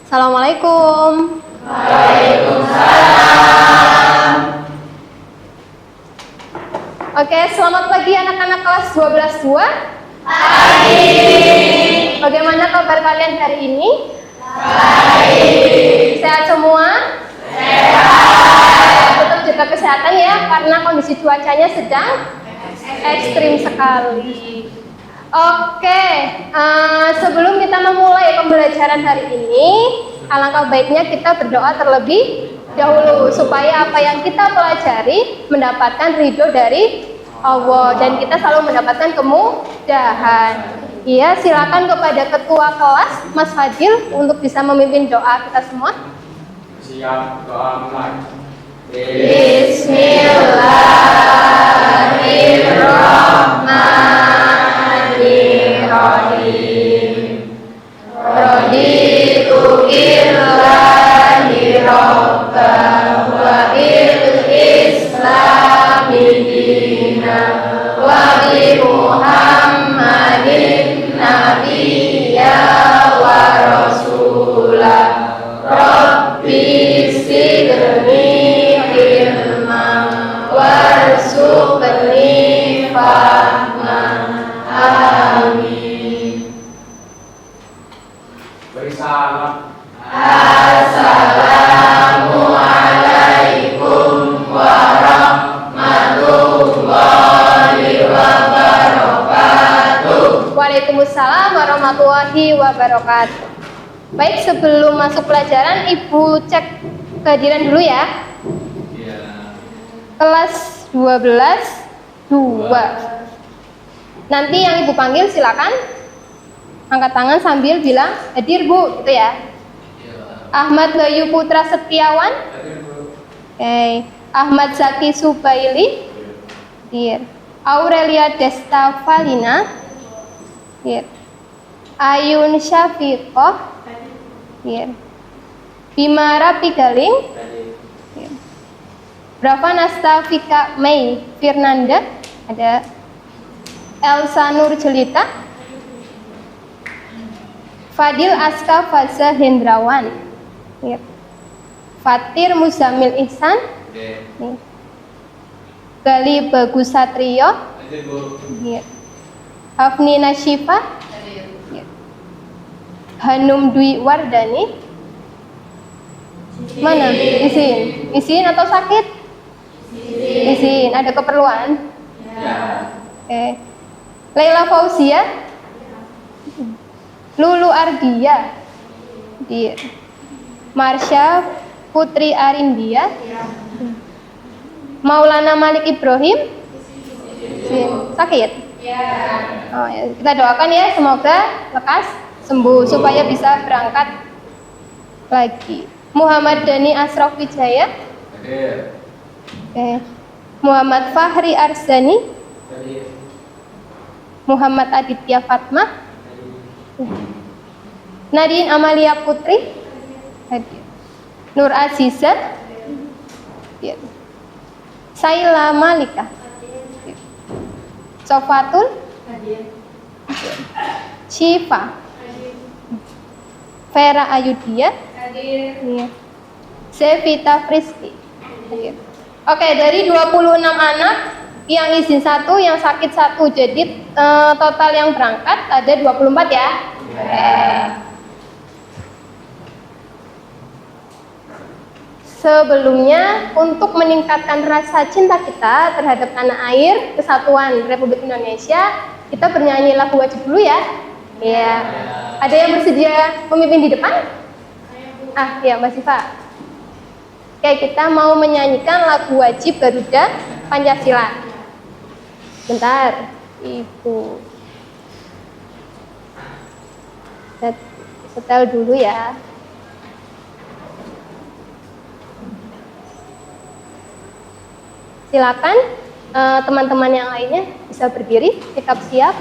Assalamualaikum. Waalaikumsalam. Oke, selamat pagi anak-anak kelas 12-2. Pagi. Bagaimana kabar kalian hari ini? Baik. Sehat semua? Sehat. Tetap jaga kesehatan ya, karena kondisi cuacanya sedang ekstrim sekali. Oke, sebelum kita memulai pembelajaran hari ini, alangkah baiknya kita berdoa terlebih dahulu supaya apa yang kita pelajari mendapatkan ridho dari Allah dan kita selalu mendapatkan kemudahan. Iya, silakan kepada ketua kelas Mas Fadil untuk bisa memimpin doa kita semua. Siap, doa mulai. Bismillahirrahmanirrahim. Raditu billahi rabban wa bil islami dinan wa bi Muhammadin nabiyya wa rasulah. Rabbi zidni ilman warzuqni fahman. Amin. Beri salam. Assalamualaikum warahmatullahi wabarakatuh. Waalaikumsalam warahmatullahi wabarakatuh. Baik, sebelum masuk pelajaran, Ibu cek kehadiran dulu ya. Iya. Kelas 12-2. Nanti yang Ibu panggil silakan angkat tangan sambil bilang hadir Bu, gitu ya. Ahmad Bayu Putra Setiawan. Oke. Ahmad Zaki Subaili. Hadir. Aurelia Desta Valina. Hadir. Ayun Syafiqoh. Hadir. Bima Rapi Galing. Hadir. Brava Nastafika Mei Firnanda. Ada. Elsa Nur Jelita. Fadil Aska Faza Hendrawan. Ya. Fatir Muzamil Ihsan. Oke. Ya. Gali Bagus Satrio. Lanjut, Bu. Ya. Hafni Nasyifa. Ya. Hanum Dwi Wardani. Mana? Izin atau sakit? Izin. Ada keperluan? Ya. Oke. Laila Fauzia. Lulu Ardia. Dia. Marsha Putri Arindia. Maulana Malik Ibrahim. Sakit? Oh, ya. Kita doakan ya, semoga lekas sembuh supaya bisa berangkat lagi. Muhammad Dhani Asraf Wijaya. Hadir. Oke. Muhammad Fahri Arzani. Hadir. Muhammad Aditya Fatmah. Nadine Amalia Putri. Hadir. Nur Aziza. Hadir. Saila Malika. Hadir. Sofatul. Hadir. Syifa. Hadir. Vera Ayudia. Hadir. Sevita Friski. Hadir. Oke, dari 26 anak yang izin 1, yang sakit 1, jadi total yang berangkat ada 24 ya. Sebelumnya, untuk meningkatkan rasa cinta kita terhadap tanah air, kesatuan Republik Indonesia, kita bernyanyi lagu wajib dulu ya. Ya. Ada yang bersedia memimpin di depan? Ya, Mbak Siva. Oke, kita mau menyanyikan lagu wajib Garuda Pancasila. Bentar, Ibu. Setel dulu ya. Silakan teman-teman yang lainnya bisa berdiri, sikap siap.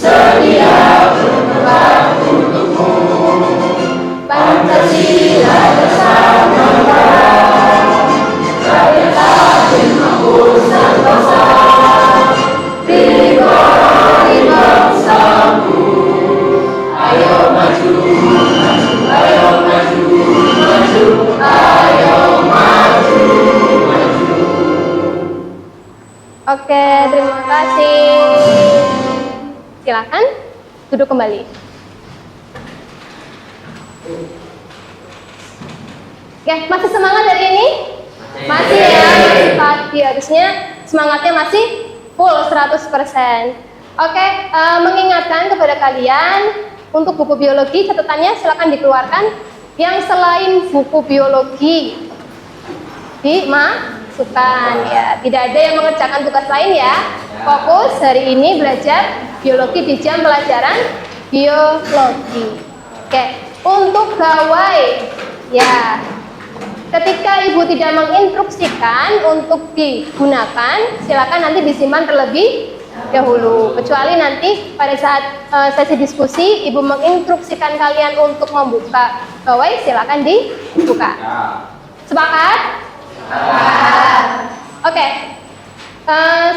sedia berkorban untukmu. Pancasila bersama Rakyat adil mengurusan bangsa, Bingkai bangsaku. Ayo maju, maju, ayo maju, maju, ayo maju, maju. Oke, terima kasih. Silakan duduk kembali. Oke, masih semangat hari ini? Masih ya, masih pagi. Harusnya semangatnya masih full 100%. Oke, mengingatkan kepada kalian untuk buku biologi, catatannya silakan dikeluarkan. Yang selain buku biologi dimasukkan ya. Tidak ada yang mengerjakan tugas lain ya. Fokus hari ini belajar biologi di jam pelajaran biologi. Oke, untuk gawai ya. Ketika ibu tidak menginstruksikan untuk digunakan, silakan nanti disimpan terlebih dahulu. Kecuali nanti pada saat sesi diskusi, ibu menginstruksikan kalian untuk membuka gawai, silakan dibuka. Sepakat? Sepakat. Oke.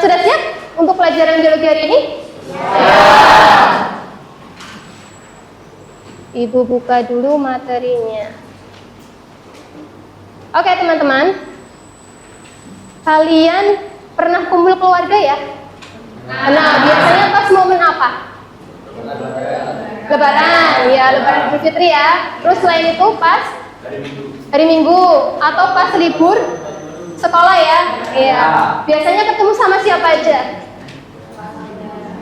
Sudah siap untuk pelajaran biologi hari ini? Ya. Ibu buka dulu materinya. Oke teman-teman, kalian pernah kumpul keluarga ya? Nah, biasanya pas momen apa? Lebaran, ya Lebaran Idul Fitri ya. Terus selain itu pas hari Minggu atau pas libur sekolah ya? Iya. Biasanya ketemu sama siapa aja?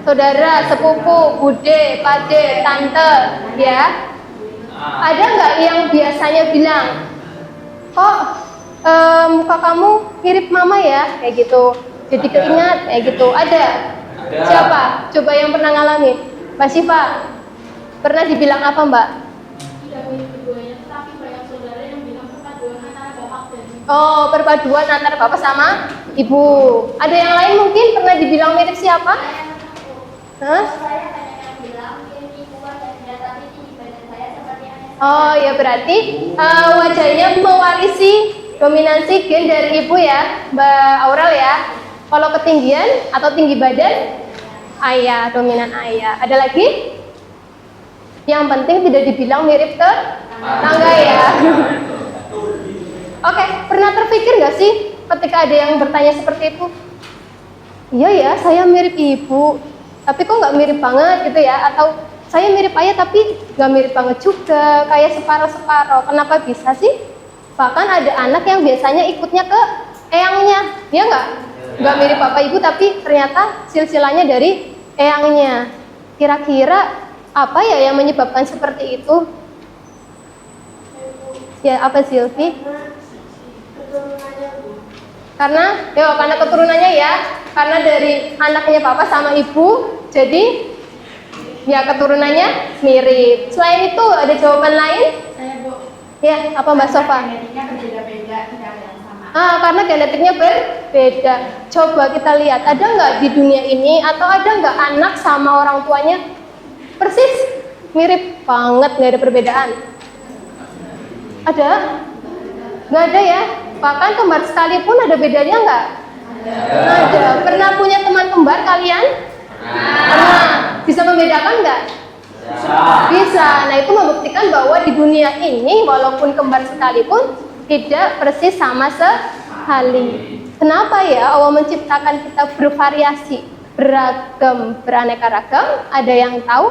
Saudara, sepupu, bude, pade, tante, ya. Ada nggak yang biasanya bilang, kok muka kamu mirip mama ya, kayak gitu, jadi keingat kayak gitu. Ada? Siapa? Coba yang pernah ngalamin. Mbak Siva, pernah dibilang apa Mbak? Oh, perpaduan antara bapak sama ibu. Ada yang lain mungkin pernah dibilang mirip siapa? Hah? Oh ya, berarti wajahnya mewarisi dominasi gen dari ibu ya, Mbak Aurel ya. Kalau ketinggian atau tinggi badan, ayah, dominan ayah. Ada lagi? Yang penting tidak dibilang mirip ke tangga ya. Oke, pernah terpikir nggak sih ketika ada yang bertanya seperti itu? Iya ya, saya mirip ibu, tapi kok nggak mirip banget gitu ya? Atau saya mirip ayah tapi nggak mirip banget juga, kayak separuh-separuh. Kenapa bisa sih? Bahkan ada anak yang biasanya ikutnya ke eyangnya, ya nggak? Nggak mirip bapak ibu tapi ternyata silsilahnya dari eyangnya. Kira-kira apa ya yang menyebabkan seperti itu? Ya apa Silvi? Karena keturunannya ya. Karena dari anaknya papa sama ibu, jadi ya keturunannya mirip. Selain itu ada jawaban lain? Saya Bu. Ya, apa Mbak Sofa? Genetiknya berbeda-beda, tidak ada yang sama. Karena genetiknya berbeda. Coba kita lihat, ada nggak di dunia ini atau ada nggak anak sama orang tuanya persis mirip banget, nggak ada perbedaan? Ada? Nggak ada ya? Bahkan kembar sekalipun ada bedanya nggak? Ada. Pernah punya teman kembar kalian? Pernah. Bisa membedakan nggak? Bisa. Nah, itu membuktikan bahwa di dunia ini walaupun kembar sekalipun tidak persis sama sekali. Kenapa ya Allah menciptakan kita bervariasi, beragam, beraneka ragam? Ada yang tahu?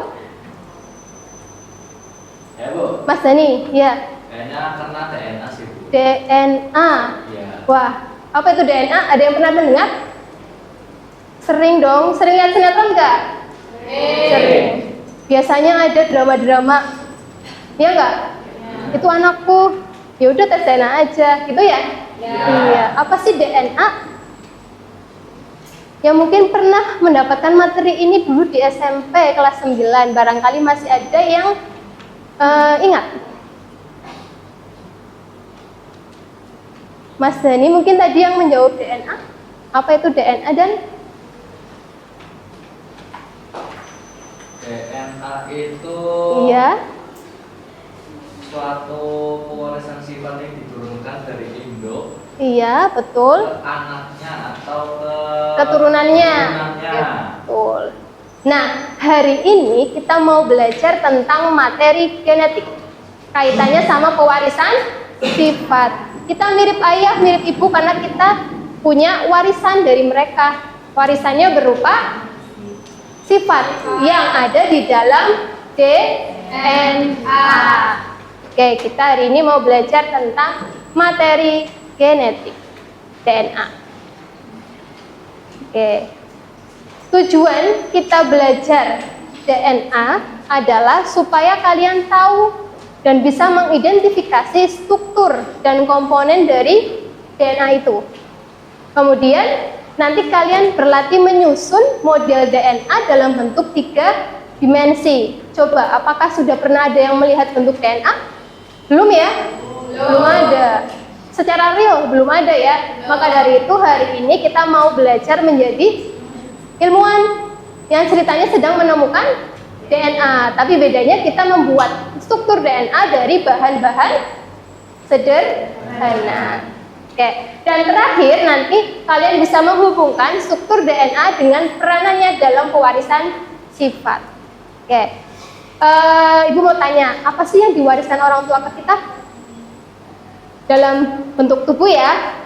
Ya Bu. Mas Dani, ya. Kayaknya karena DNA sih Bu. DNA. Iya. Wah, apa itu DNA? Ada yang pernah mendengar? Sering dong. Sering lihat sinetron nggak? Sering. Biasanya ada drama-drama, ya nggak? Itu anakku. Ya udah tes DNA aja, gitu ya? Iya. Apa sih DNA? Yang mungkin pernah mendapatkan materi ini dulu di SMP kelas 9, barangkali masih ada yang ingat. Mas Dani mungkin tadi yang menjawab DNA. Apa itu DNA dan DNA itu Iya. suatu pewarisan sifat yang diturunkan dari induk Iya, betul. ke anaknya atau ke Keturunannya. keturunannya. Ya, betul. Nah, hari ini kita mau belajar tentang materi genetik. Kaitannya sama pewarisan sifat. Kita mirip ayah, mirip ibu karena kita punya warisan dari mereka. Warisannya berupa sifat yang ada di dalam DNA. Oke, kita hari ini mau belajar tentang materi genetik DNA. Oke. Tujuan kita belajar DNA adalah supaya kalian tahu dan bisa mengidentifikasi struktur dan komponen dari DNA itu. Kemudian nanti kalian berlatih menyusun model DNA dalam bentuk 3 dimensi. Coba, apakah sudah pernah ada yang melihat bentuk DNA? Belum ya? Belum ada. Secara real belum ada ya. Maka dari itu hari ini kita mau belajar menjadi ilmuwan yang ceritanya sedang menemukan DNA, tapi bedanya kita membuat struktur DNA dari bahan-bahan sederhana. Oke, dan terakhir nanti kalian bisa menghubungkan struktur DNA dengan peranannya dalam pewarisan sifat. Oke, Ibu mau tanya, apa sih yang diwariskan orang tua ke kita? Dalam bentuk tubuh ya,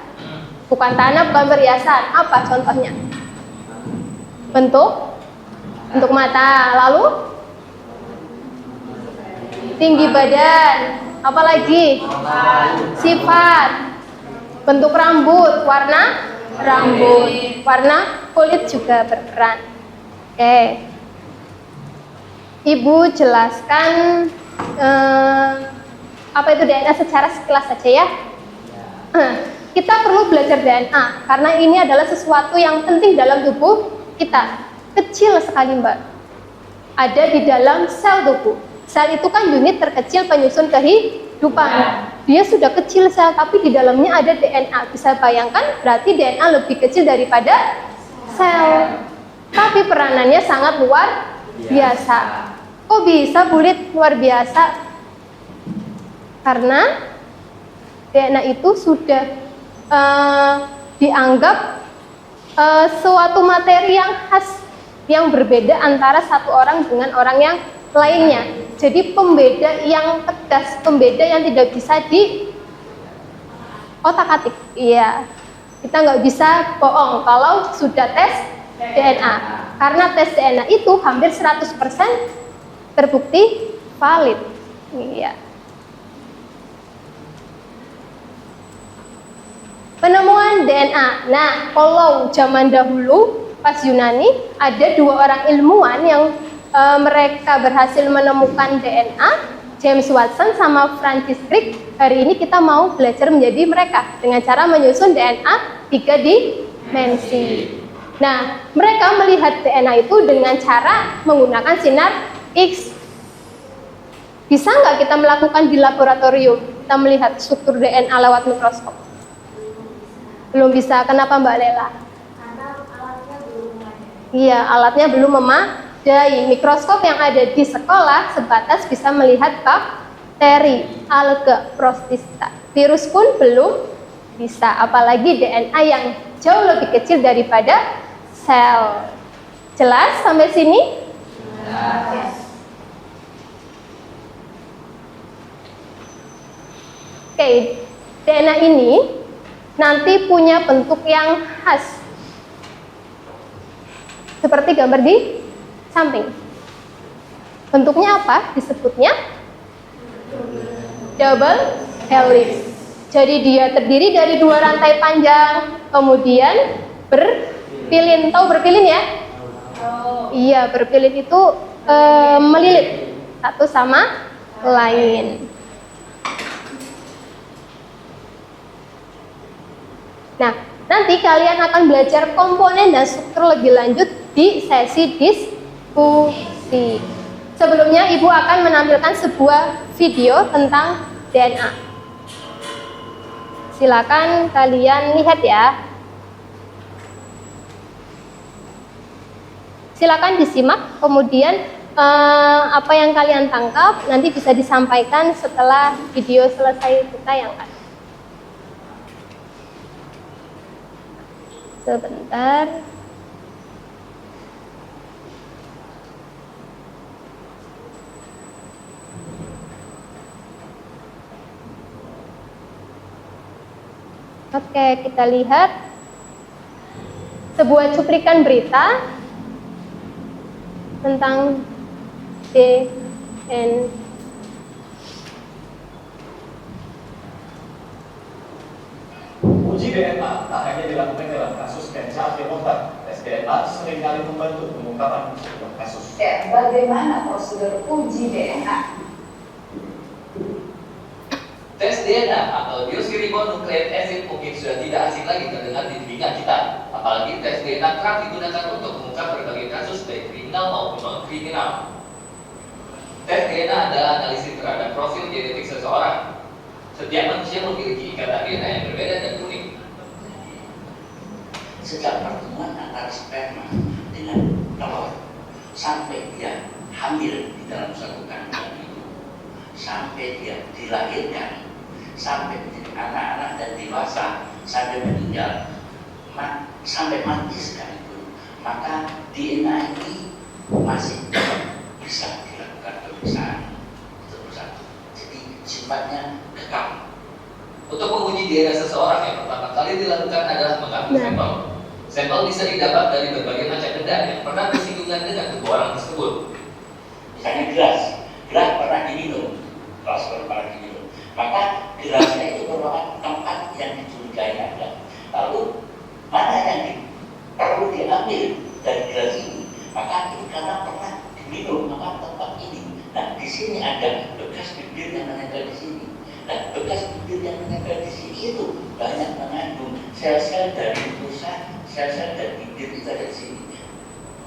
bukan tanah, bukan perhiasan. Apa contohnya? Bentuk mata, lalu tinggi badan, apa lagi? Sifat, bentuk rambut, warna rambut, warna kulit juga berperan. Oke, Ibu jelaskan apa itu DNA secara sekilas saja ya. Kita perlu belajar DNA karena ini adalah sesuatu yang penting dalam tubuh kita. Kecil sekali Mbak, ada di dalam sel tubuh. Sel itu kan unit terkecil penyusun kehidupan. Dia sudah kecil sel, tapi di dalamnya ada DNA. Bisa bayangkan berarti DNA lebih kecil daripada sel, tapi peranannya sangat luar biasa. Kok bisa Bulit luar biasa? Karena DNA itu sudah dianggap suatu materi yang khas, yang berbeda antara satu orang dengan orang yang lainnya. Jadi pembeda yang tegas, pembeda yang tidak bisa di otak-atik. Iya, kita nggak bisa bohong kalau sudah tes DNA. Karena tes DNA itu hampir 100% terbukti valid. Iya. Penemuan DNA. Nah, kalau zaman dahulu pas Yunani ada 2 orang ilmuwan yang mereka berhasil menemukan DNA, James Watson sama Francis Crick. Hari ini kita mau belajar menjadi mereka dengan cara menyusun DNA 3 dimensi. Nah, mereka melihat DNA itu dengan cara menggunakan sinar X. Bisa nggak kita melakukan di laboratorium? Kita melihat struktur DNA lewat mikroskop. Belum bisa. Kenapa Mbak Lela? Karena alatnya belum memadai. Iya, alatnya belum memadai. Mikroskop yang ada di sekolah sebatas bisa melihat bakteri, alga, protista. Virus pun belum bisa, apalagi DNA yang jauh lebih kecil daripada sel. Jelas sampai sini? Jelas. Oke, DNA ini nanti punya bentuk yang khas. Seperti gambar di samping. Bentuknya apa? Disebutnya double helix. Jadi dia terdiri dari 2 rantai panjang, kemudian berpilin. Tahu berpilin ya? Iya, berpilin itu melilit satu sama lain. Nah, nanti kalian akan belajar komponen dan struktur lebih lanjut di sesi diskusi. Sebelumnya, Ibu akan menampilkan sebuah video tentang DNA. Silakan kalian lihat ya. Silakan disimak, kemudian apa yang kalian tangkap nanti bisa disampaikan setelah video selesai ditayangkan. Sebentar. Oke, kita lihat sebuah cuplikan berita tentang DNA. Uji DNA tak hanya dilakukan dalam kasus dan saat demokrat, tes DNA seringkali membantu pengungkapan sebuah kasus. Bagaimana prosedur uji DNA? Tes DNA atau deoxyribonucleic acid mungkin sudah tidak asing lagi terdengar di telinga kita. Apalagi tes DNA kerap digunakan untuk mengungkap berbagai kasus baik kriminal maupun non-kriminal. Tes DNA adalah analisis terhadap profil genetik seseorang. Setiap manusia memiliki ikatan DNA yang berbeda dan unik. Sejak pertemuan antara sperma dengan telur sampai dia hamil di dalam satu kandungan itu, sampai dia dilahirkan, sampai menjadi anak-anak dan dewasa, sampai meninggal, sampai mati sekalipun, maka DNA ini masih bisa dilakukan pemeriksaan. Itu satu. Jadi sifatnya kekal. Untuk menguji DNA seseorang yang pertama kali dilakukan adalah mengambil sampel. Sampel bisa didapat dari berbagai macam benda yang pernah bersinggungan dengan tubuh orang tersebut. Misalnya gelas pernah diminum, pernah diminum. Maka gelasnya itu merupakan tempat yang dicurigai ada. Lalu mana yang perlu diambil dari gelas ini? Maka itu karena pernah diminum, maka tempat ini. Nah, di sini ada bekas bibir yang menempel di sini. Nah, bekas bibir yang menempel di sini itu banyak mengandung sel-sel dari pusat, sel-sel dari bibir itu ada di sini.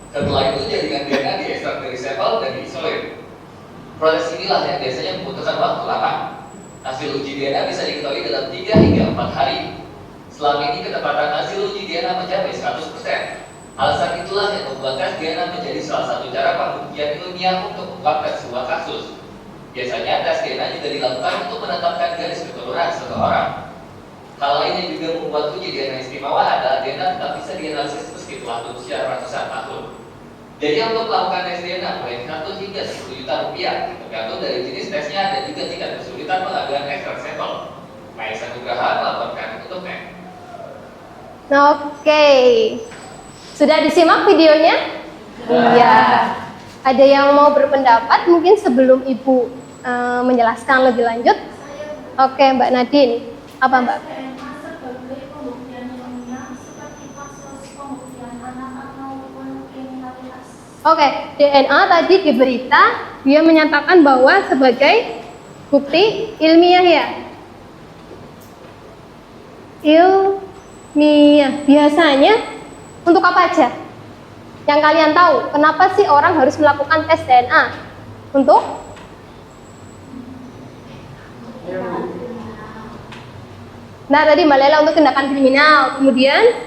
Setelah itu jaringan DNA diekstrak dari sampel dan diisolir. Proses inilah yang biasanya membutuhkan waktu lama. Hasil uji DNA bisa diketahui dalam 3 hingga 4 hari. Selama ini ketepatan hasil uji DNA mencapai 100%. Alasan itulah yang membuat tes DNA menjadi salah satu cara pembuktian ilmiah untuk mengungkapkan sebuah kasus. Biasanya tes DNA juga dilakukan untuk menetapkan garis keturunan seseorang. Hal lain yang juga membuat uji DNA istimewa adalah DNA tetap bisa dianalisis meski telah berusia ratusan tahun. Jadi untuk melakukan tes DNA mulai 100 hingga 10 juta rupiah, tergantung dari jenis tesnya dan juga tingkat kesulitan pengambilan ekstrak sampel. Maisa Nugraha melaporkan untuk NET. Oke, sudah disimak videonya? Iya. Ada yang mau berpendapat mungkin sebelum Ibu menjelaskan lebih lanjut? Oke, Mbak Nadine. Apa Mbak? DNA sebagai pembuktian ilmiah seperti kasus pembuktian anak maupun kriminalitas. Oke, DNA tadi di berita dia menyatakan bahwa sebagai bukti ilmiah ya. Ilmiah. Biasanya untuk apa aja? Yang kalian tahu, kenapa sih orang harus melakukan tes DNA? Untuk? Nah, tadi Mbak Lela untuk tindakan kriminal. Kemudian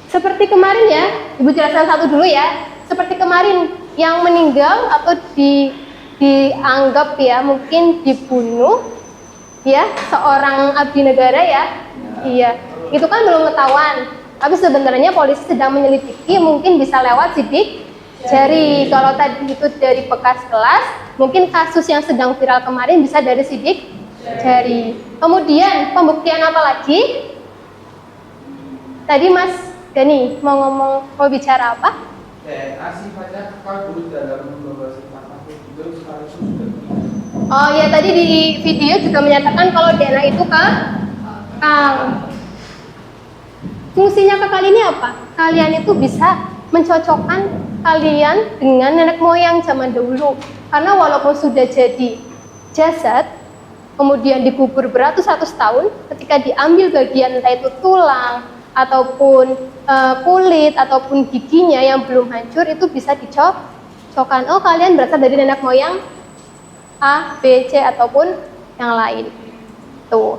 seperti kemarin ya, Ibu jelaskan satu dulu ya. Seperti kemarin yang meninggal atau dianggap ya mungkin dibunuh ya seorang abdi negara ya. Iya, itu kan belum ketahuan. Tapi sebenarnya polisi sedang menyelidiki, mungkin bisa lewat sidik jari. Kalau tadi itu dari bekas kelas, mungkin kasus yang sedang viral kemarin bisa dari sidik jari. Kemudian pembuktian apa lagi? Tadi Mas Gani mau bicara apa? DNA sifatnya kekal dulu dalam beberapa sifat makhluk itu sekaligus sudah. Oh ya, tadi di video juga menyatakan kalau DNA itu kekal. Fungsinya kekal ini apa? Kalian itu bisa mencocokkan kalian dengan nenek moyang zaman dahulu. Karena walaupun sudah jadi jasad, kemudian dikubur beratus-ratus tahun, ketika diambil bagian entah itu tulang, ataupun kulit, ataupun giginya yang belum hancur, itu bisa dicocokkan. Oh, kalian berasal dari nenek moyang A, B, C, ataupun yang lain. Tuh.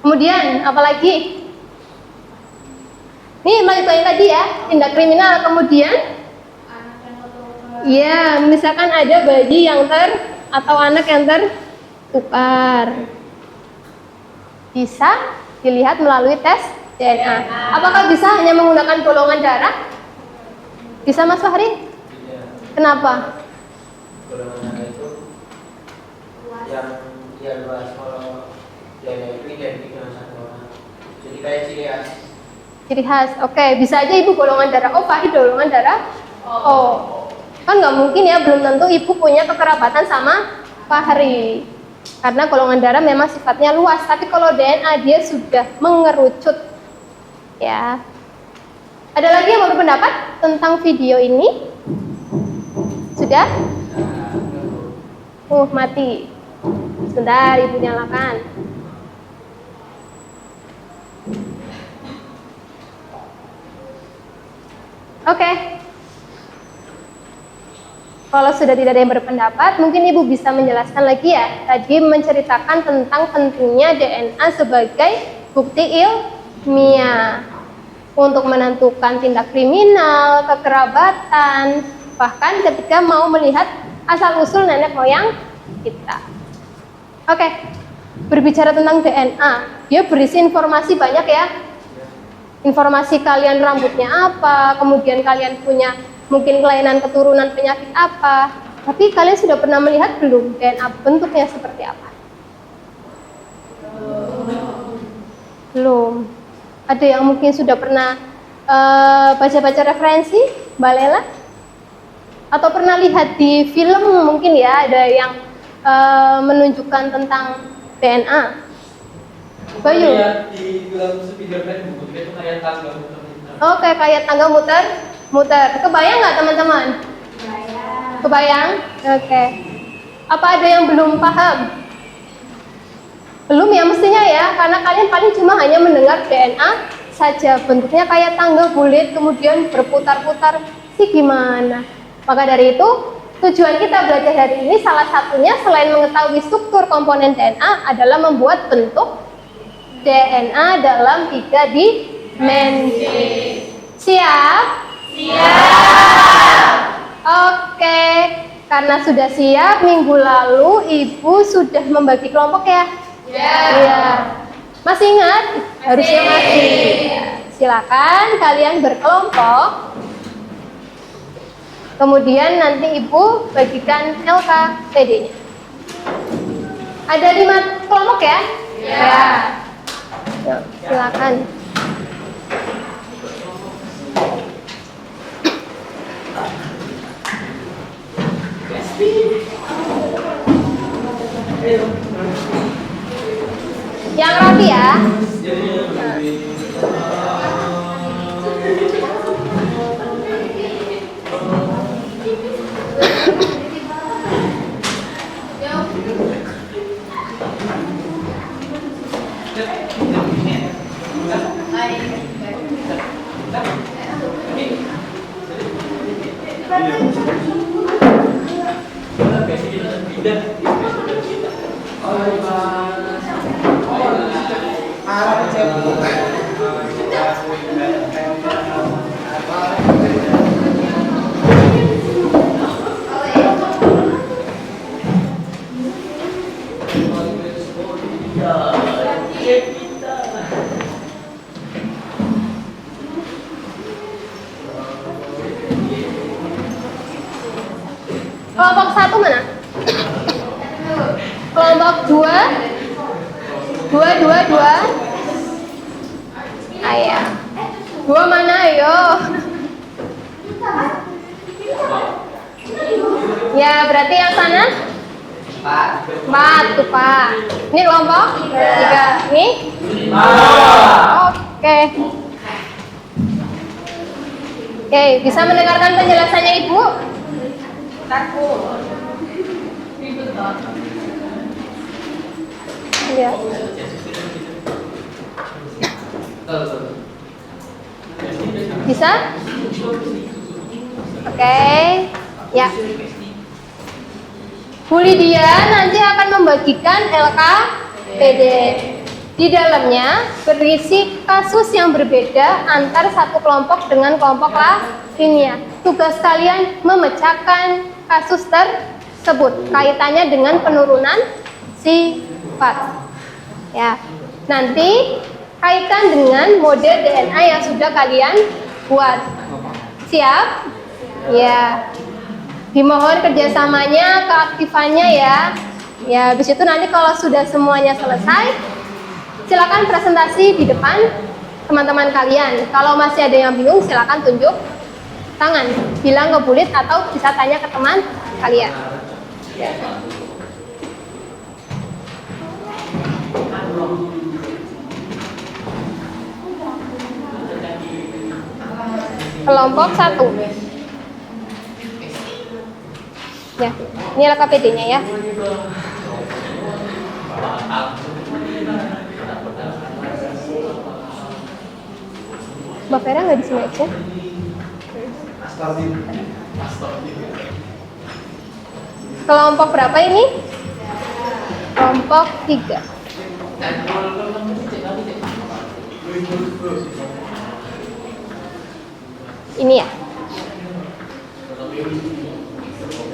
Kemudian, apalagi? Ini balik lagi tadi ya, tindak kriminal. Kemudian, anak yang tertukar. ya misalkan ada bayi yang atau anak yang tertukar, bisa dilihat melalui tes DNA. Apakah bisa hanya menggunakan golongan darah? Bisa Mas Fahri? Kenapa? Golongan darah itu yang luas, kalau DNA itu identik dengan satu orang. Jadi kayak ciri khas. Ciri khas. Oke, bisa aja ibu golongan darah O, Fahri golongan darah O. Kan nggak mungkin ya, belum tentu ibu punya kekerabatan sama Fahri. Karena golongan darah memang sifatnya luas, tapi kalau DNA dia sudah mengerucut. Ya. Ada lagi yang mau berpendapat tentang video ini? Sudah? Mati. Sebentar, ibu nyalakan. Oke. Kalau sudah tidak ada yang berpendapat, mungkin ibu bisa menjelaskan lagi ya. Tadi menceritakan tentang pentingnya DNA sebagai bukti ilmiah untuk menentukan tindak kriminal, kekerabatan, bahkan ketika mau melihat asal-usul nenek moyang kita. Oke, berbicara tentang DNA, dia berisi informasi banyak ya. Informasi kalian rambutnya apa, kemudian kalian punya mungkin kelainan keturunan penyakit apa. Tapi kalian sudah pernah melihat belum DNA bentuknya seperti apa? Belum. Ada yang mungkin sudah pernah baca-baca referensi, Mbak Lela? Atau pernah lihat di film mungkin ya, ada yang menunjukkan tentang DNA? Bayu? Di film Spiderman itu kayak tangga muter. Oke, kayak tangga muter. Kebayang nggak teman-teman? Kebayang? Oke. Apa ada yang belum paham? Belum ya mestinya ya, karena kalian paling cuma hanya mendengar DNA saja. Bentuknya kayak tangga bulat, kemudian berputar-putar. Sih gimana? Maka dari itu, tujuan kita belajar hari ini salah satunya selain mengetahui struktur komponen DNA adalah membuat bentuk DNA dalam 3 dimensi. Siap? Siap. Oke, karena sudah siap, minggu lalu Ibu sudah membagi kelompok ya? Iya. Masih ingat? Harusnya masih. Silakan kalian berkelompok. Kemudian nanti Ibu bagikan LKPD-nya. Ada 5 kelompok ya? Ya. Yuk, silakan. Yang rapi ya. Kelompok 1 mana? Kelompok 2. 2. Ayo. 2 mana ayo? Ya, berarti yang sana? 4 tuh Pak. Ini kelompok 3. Ini? Oke. Oke, bisa mendengarkan penjelasannya Ibu? Iya. Bisa? Oke. Ya. Bu Lydia nanti akan membagikan LKPD. Di dalamnya berisi kasus yang berbeda antar satu kelompok dengan kelompok lainnya. Tugas kalian memecahkan kasus tersebut. Kaitannya dengan penurunan sifat. Ya. Nanti kaitan dengan model DNA yang sudah kalian buat. Siap? Ya. Dimohon kerjasamanya, keaktifannya ya. Ya, habis itu nanti kalau sudah semuanya selesai, silakan presentasi di depan teman-teman kalian. Kalau masih ada yang bingung, silakan tunjuk tangan, bilang ke bulit atau bisa tanya ke teman kalian. Ya. Kelompok 1. Ya, ini LKPD-nya ya. Mbak Vera nggak di sini aja? Kelompok berapa ini? Kelompok 3. Ini ya.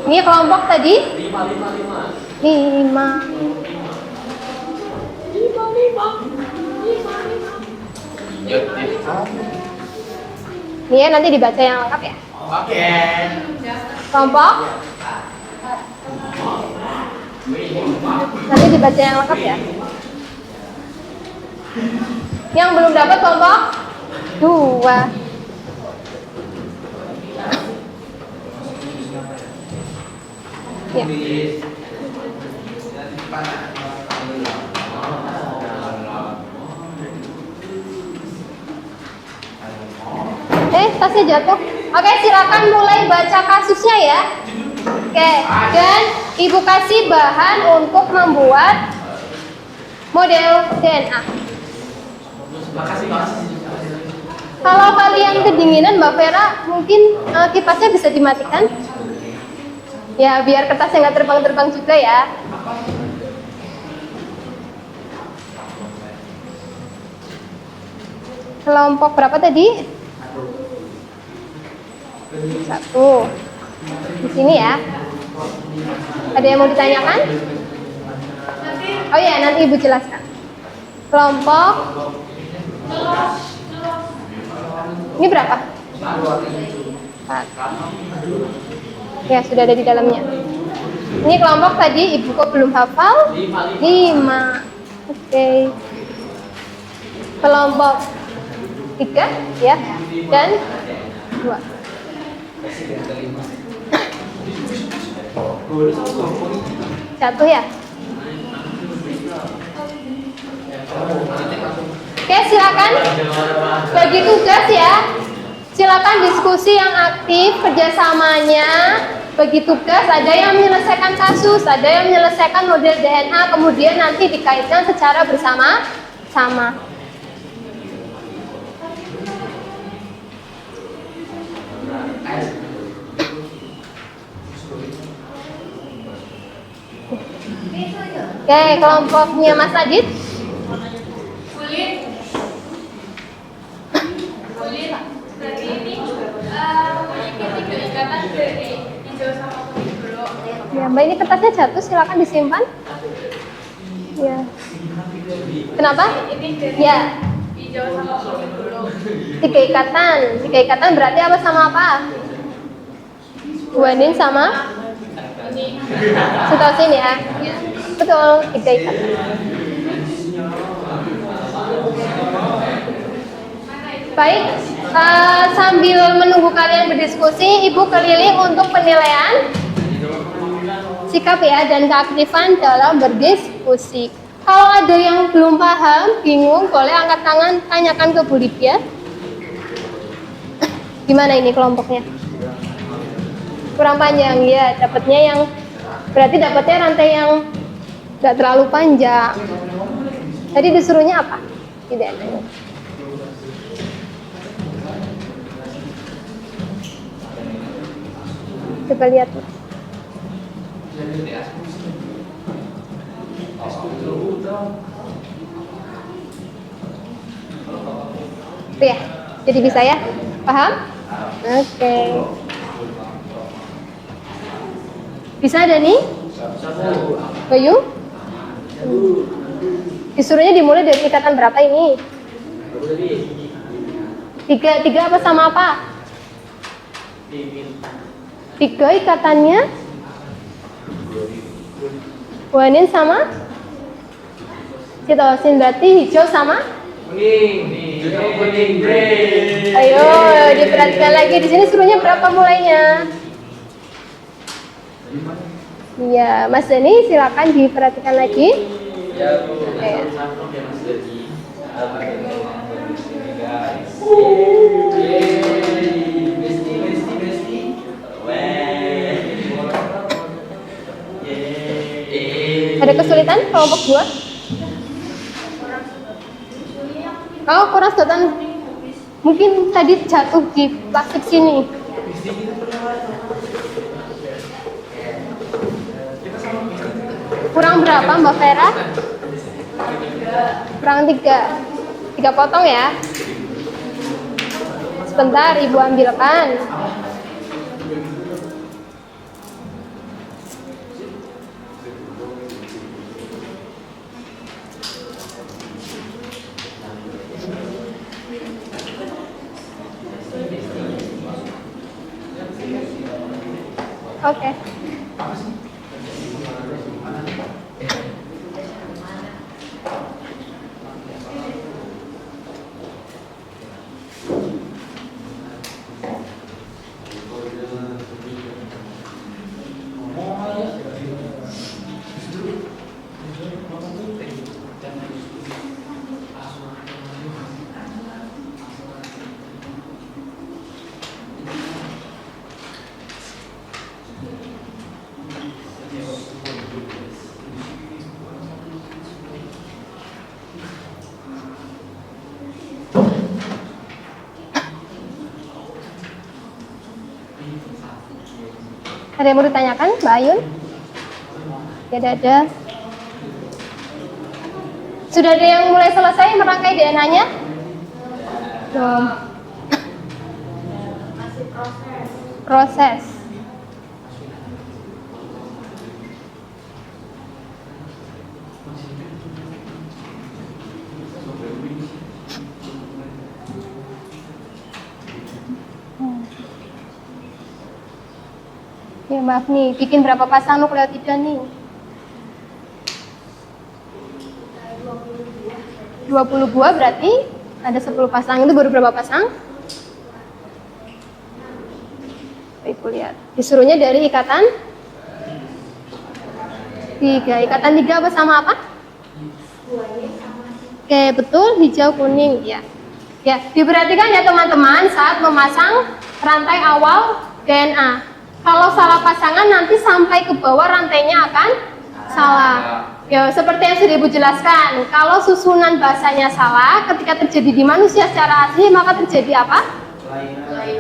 Ini kelompok tadi? 5. Ini ya, nanti dibaca yang lengkap ya. Oke. Kelompok? Nanti dibaca yang lengkap ya. Yang belum dapat kelompok 2. Ya. Tasnya jatuh. Oke, silakan mulai baca kasusnya ya. Oke, dan Ibu kasih bahan untuk membuat model DNA. Kalau kalian kedinginan, Mbak Vera, mungkin kipasnya bisa dimatikan. Ya, biar kertasnya nggak terbang-terbang juga ya. Kelompok berapa tadi? 1. Di sini ya. Ada yang mau ditanyakan? Oh ya, nanti Ibu jelaskan. Kelompok. Ini berapa? 4. Ya, sudah ada di dalamnya. Ini kelompok tadi Ibu kok belum hafal? 5. Oke. Kelompok 3 ya. Dan 2. 1 ya. Oke, silakan bagi tugas ya. Silakan diskusi yang aktif, kerjasamanya. Bagi tugas, ada yang menyelesaikan kasus, ada yang menyelesaikan model DNA, kemudian nanti dikaitkan secara bersama-sama. Oke, kelompoknya Mas Adit. Berarti ini memiliki 3 ikatan dari hijau sama kuning dulu. Ya, Mbak, ini kertasnya jatuh, silakan disimpan. Ya. Kenapa? Ini dari Ya, hijau sama kuning dulu. 3 ikatan. 3 ikatan berarti apa sama apa? Guanin sama sitosin ya. Betul, 3 ikatan. Baik, sambil menunggu kalian berdiskusi, Ibu keliling untuk penilaian sikap ya dan keaktifan dalam berdiskusi. Kalau ada yang belum paham, bingung, boleh angkat tangan, tanyakan ke Bu Lydia. Gimana ini kelompoknya? Kurang panjang ya, dapatnya yang berarti dapatnya rantai yang nggak terlalu panjang. Tadi disuruhnya apa? Tidak ada. Coba lihat. Tuh ya, jadi bisa ya? Paham? Oke. Bisa ada nih? Bayu? Disuruhnya dimulai dari ikatan berapa ini? Tiga apa sama apa? Tiga ikatannya? Guanin sama? Sitosin berarti hijau sama? Kuning. Ayo diperhatikan lagi. Di sini suruhnya berapa mulainya? Iya, Mas Dani silakan diperhatikan lagi. Ya, Bu. Oke. Satu ya Mas Dani. Besti. Ada kesulitan kelompok 2? Oh, kurang sedotan. Mungkin tadi jatuh di plastik sini. Kurang berapa Mbak Vera? Kurang 3. 3 potong ya. Sebentar Ibu ambilkan. Oke. Ada yang mau ditanyakan, Mbak Ayun? Tidak ada. Sudah ada yang mulai selesai merangkai DNA-nya? Belum. Proses. Ya maaf nih, bikin berapa pasang nukleotida nih? 20 buah berarti ada 10 pasang. Itu baru berapa pasang? Ibu lihat. Disuruhnya dari ikatan 3. Ikatan 3 apa sama apa? Oke, betul, hijau kuning ya. Ya, diperhatikan ya teman-teman saat memasang rantai awal DNA. Kalau salah pasangan nanti sampai ke bawah rantainya akan salah. Ya, seperti yang sudah Ibu jelaskan, kalau susunan bahasanya salah, ketika terjadi di manusia secara asli, maka terjadi apa?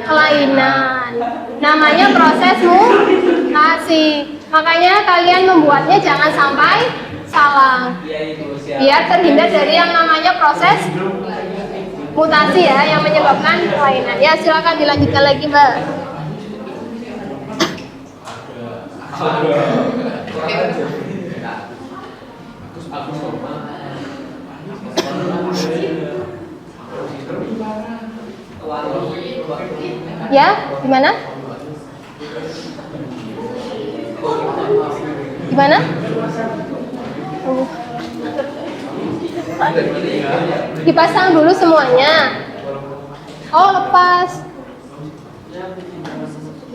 Kelainan. Namanya proses mutasi. Makanya kalian membuatnya jangan sampai salah. Biar terhindar dari yang namanya proses mutasi ya, yang menyebabkan kelainan. Ya, silakan dilanjutkan lagi, Mbak. Ya, gimana? Gimana? Dipasang dulu semuanya. Oh, lepas.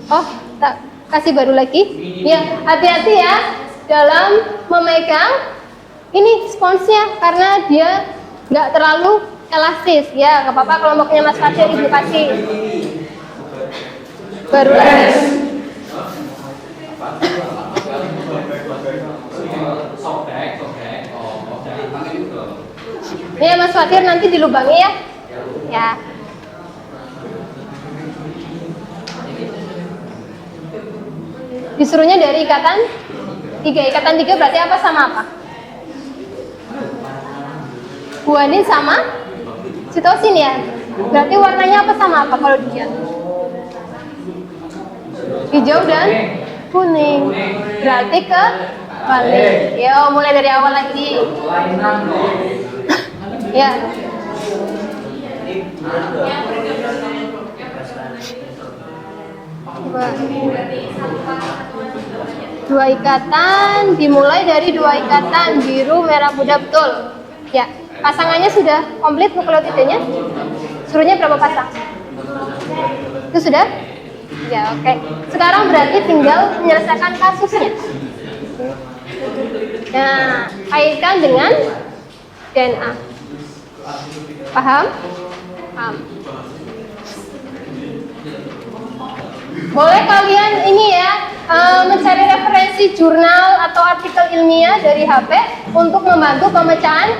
Oh, tak kasih baru lagi. Ya, hati-hati ya dalam memegang ini sponsnya karena dia nggak terlalu elastis. Ya, nggak apa-apa kelompoknya Mas Fatir Ibu kasih. Baru lagi. Ya Mas Fatir nanti dilubangi ya. Ya. Disuruhnya dari ikatan 3. Ikatan 3 berarti apa sama apa? Guanin sama sitosin ya. Berarti warnanya apa sama apa kalau dilihat? Hijau dan kuning. Berarti ke balik. Yo, mulai dari awal lagi. Ya. Dua ikatan, dimulai dari dua ikatan biru merah muda, betul. Ya, pasangannya sudah komplit nukleotidanya. Suruhnya berapa pasang? Itu sudah? Ya, oke. Sekarang berarti tinggal menyelesaikan kasusnya. Nah, kaitkan dengan DNA. Paham? Paham. Boleh kalian ini ya, mencari referensi jurnal atau artikel ilmiah dari HP untuk membantu pemecahan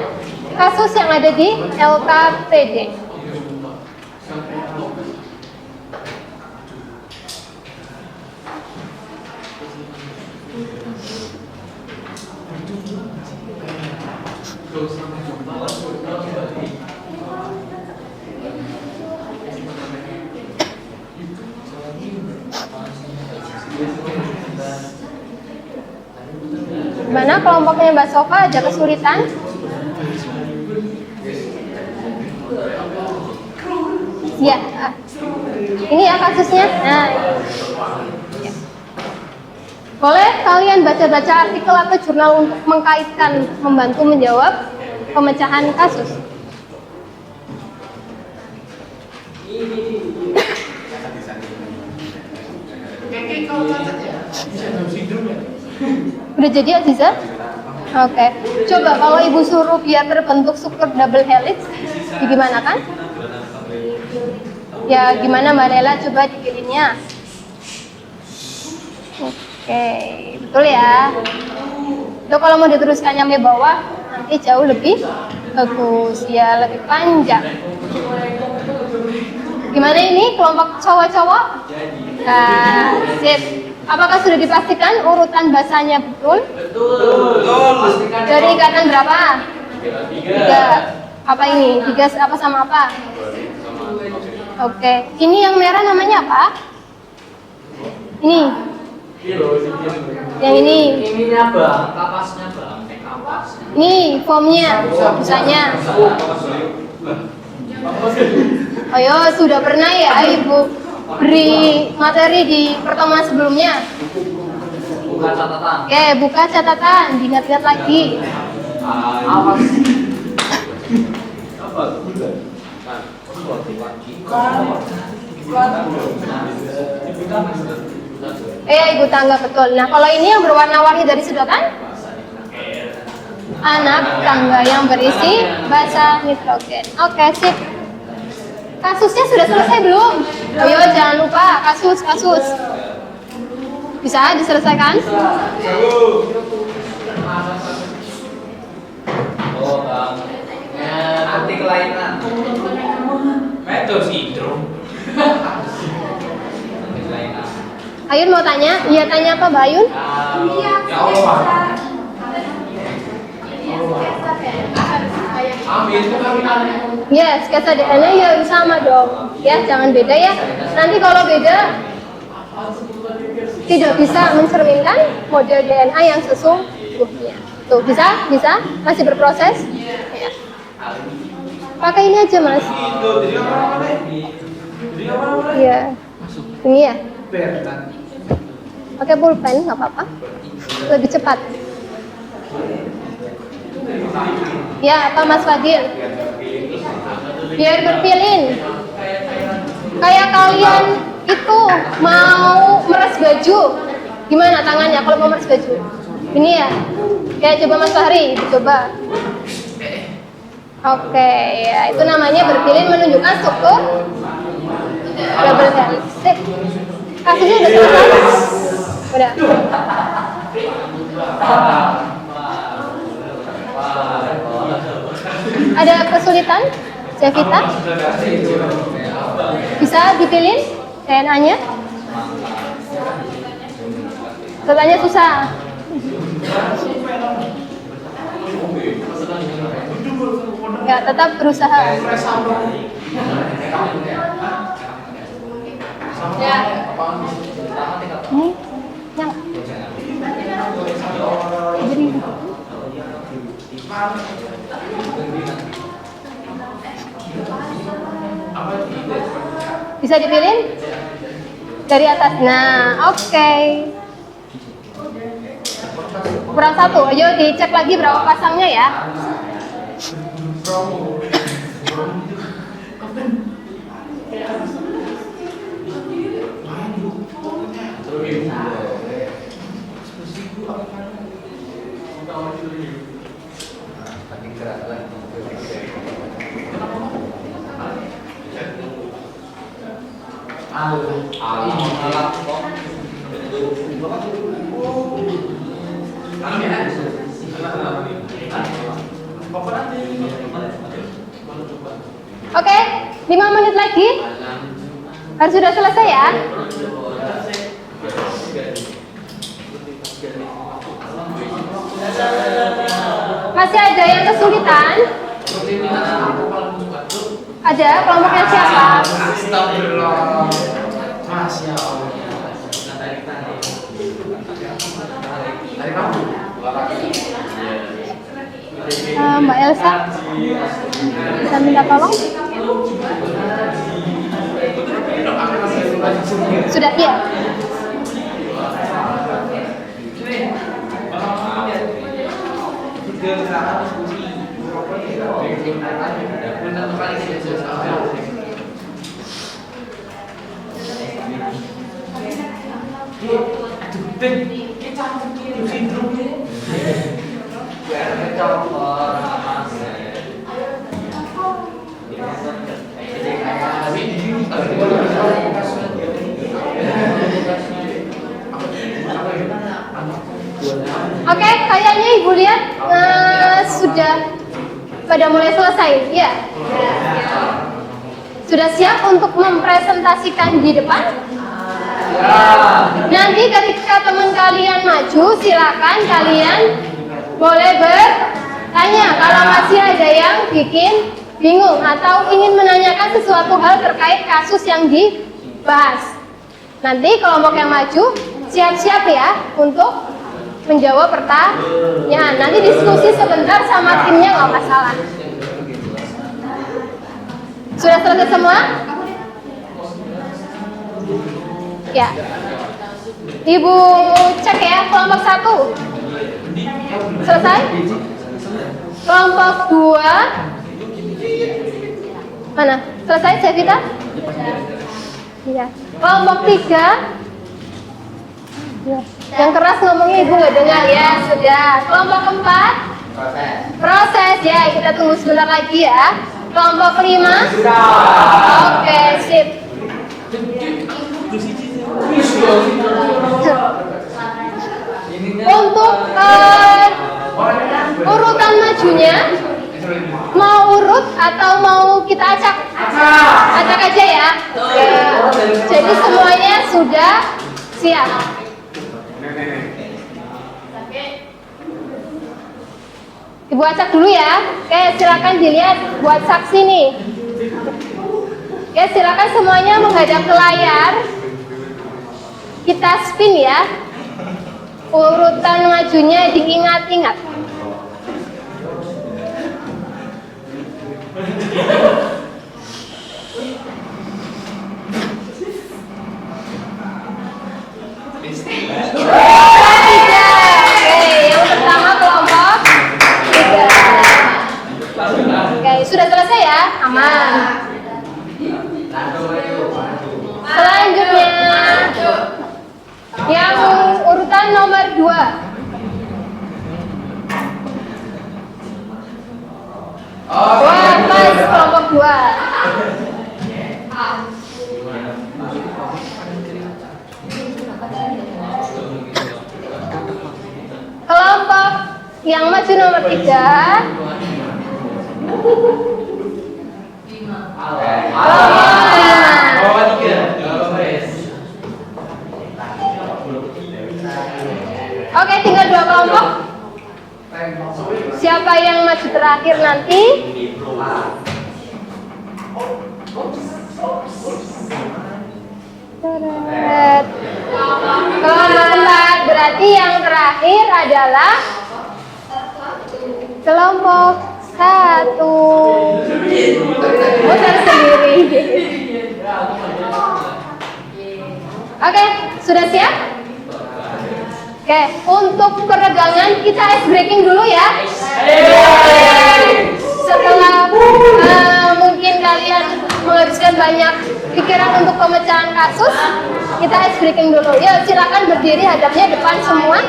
kasus yang ada di LKPD. Gimana kelompoknya Mbak Sofa, ada kesulitan? Ya, ini ya kasusnya. Nah, ini. Ya. Boleh kalian baca-baca artikel atau jurnal untuk mengkaitkan, membantu menjawab pemecahan kasus. Udah jadi Aziza? Oke. Coba kalau ibu suruh biar terbentuk struktur double helix, gimana kan? Ya gimana Mbak Nela, coba dikirimnya. Oke, betul ya. Itu kalau mau diteruskan sampai bawah, nanti jauh lebih bagus, ya lebih panjang. Gimana ini kelompok cowok-cowok? Nah, sip. Apakah sudah dipastikan urutan bahasanya betul? Betul. Dari ikatan berapa? 3. Apa ini? 3 apa sama apa? Oke. Ini yang merah namanya apa? Ini. Yang ini. Ininya bang, kapasnya bang, kapasnya. Ini formnya, busanya. Ayo, sudah pernah ya Ibu beri materi di pertemuan sebelumnya? Buka catatan. Oke, buka catatan, diingat-ingat lagi. Awas. Ibu tangga, betul. Nah, kalau ini yang berwarna-warni dari sedotan? Anak tangga yang berisi basa nitrogen. Oke, sip. Kasusnya sudah selesai belum? Ayo, jangan lupa kasus. Bisa diselesaikan? Oh, bang. Nanti kelainan. Metode sindrom. Nanti kelainan. Ayun mau tanya? Iya, tanya apa Mbak Ayun? Ya Allah. Amin. Ya, sketsa DNA ya sama dong. Ya, jangan beda ya. Nanti kalau beda tidak bisa mencerminkan model DNA yang sesungguhnya. Tuh, bisa? Masih berproses? Ya. Pakai ini aja, Mas. Iya. Ini ya. Pakai pulpen, nggak apa-apa. Lebih cepat. Ya, apa Mas Fadil? Biar berpilin. Kayak kalian itu mau meres baju. Gimana tangannya kalau mau meres baju? Ini ya. Kayak coba Mas Fahri, coba. Oke, ya itu namanya berpilin menunjukkan struktur double helix. Sip. Kasusnya udah selesai? Udah. Ada kesulitan? Javita? Bisa dipilih DNA-nya? Katanya susah. Ya, tetap berusaha. Ya. Ini yang jadi bisa dipilih dari atas. Nah, oke. Kurang satu. Ayo dicek lagi berapa pasangnya ya. Oke, 5 menit lagi. Harus sudah selesai ya. Masih ada yang kesulitan? Ada kelompoknya siapa? Astagfirullah. Masya Allah. Dari kamu? Mbak Elsa bisa minta tolong? Sudah ya? Oke, kayaknya Ibu lihat sudah pada mulai selesai, ya. Sudah siap untuk mempresentasikan di depan? Nanti ketika teman kalian maju, silakan kalian boleh bertanya kalau masih ada yang bikin bingung atau ingin menanyakan sesuatu hal terkait kasus yang dibahas. Nanti kelompok yang maju siap-siap ya untuk menjawab pertanyaan. Nanti diskusi sebentar sama timnya nggak masalah. Sudah selesai semua? Ya. Ibu cek ya, kelompok 1 selesai? Kelompok 2 mana? Selesai, Javita? Iya. Kelompok 3 ya. Yang keras ngomongnya Ibu nggak dengar ya, sudah. Kelompok 4 proses ya, kita tunggu sebentar lagi ya. Kelompok 5 oke, sip. Untuk urutan majunya mau urut atau mau kita acak? Acak aja ya. Jadi semuanya sudah siap. Ibu acak dulu ya. Oke, silakan dilihat buat saksi nih. Oke, silakan semuanya menghadap ke layar. Kita spin ya. Urutan majunya diingat-ingat. Sudah selesai ya? Aman. Selanjutnya yang urutan nomor 2. Wah, pas kelompok 2. Kelompok yang maju nomor 3. Oke, tinggal 2 kelompok. Siapa yang maju terakhir nanti? Seret. Kelompok 4, berarti yang terakhir adalah kelompok 1. Muter sendiri. Oke, sudah siap? Oke, untuk peregangan kita ice breaking dulu ya. Setelah mungkin kalian menghabiskan banyak pikiran untuk pemecahan kasus, kita ice breaking dulu. Yuk, silakan berdiri hadapnya depan semua.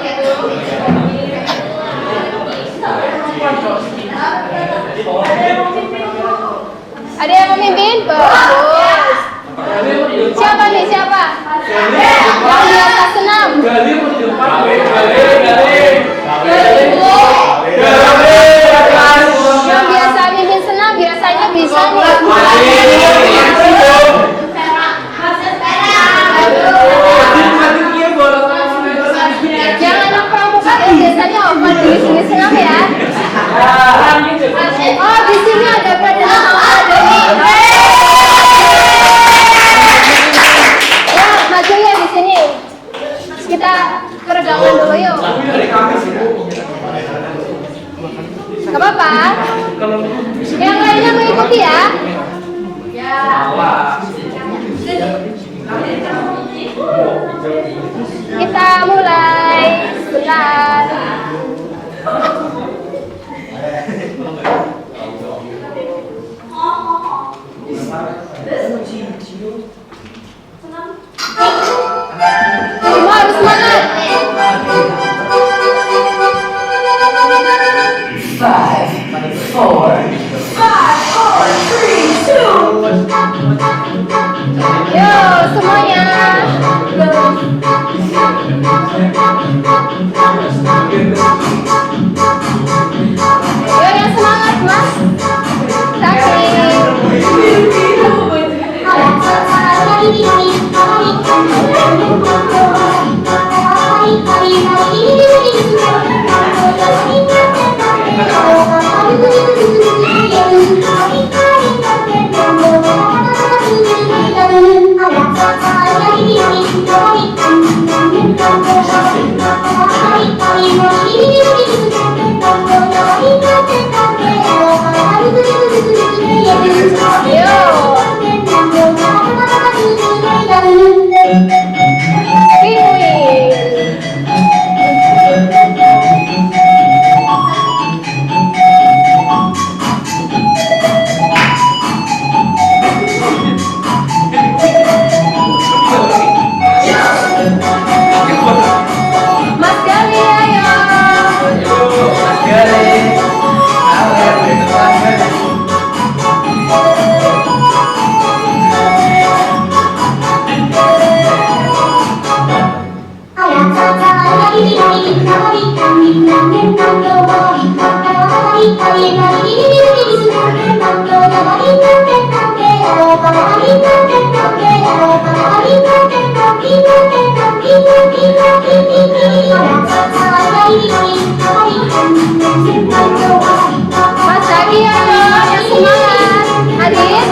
Ada yang memimpin? Bagus. Siapa nih? Siapa? Yang biasa senam. Yang biasa mimpin senam biasanya bisa nih. Jangan lupa muka ya, biasanya open di sini senam ya. Oh, di sini ada pada ada nih. Ya, maju ya di sini. Kita peregangan dulu yuk. Gak apa-apa. Yang lainnya mengikuti ya. Kita mulai sebentar. Semua harus semangat. 5, 4, 3, 2. Yuk semuanya. Yuk yang semangat mas. Mas Zaki ya, yang semangat. Adit.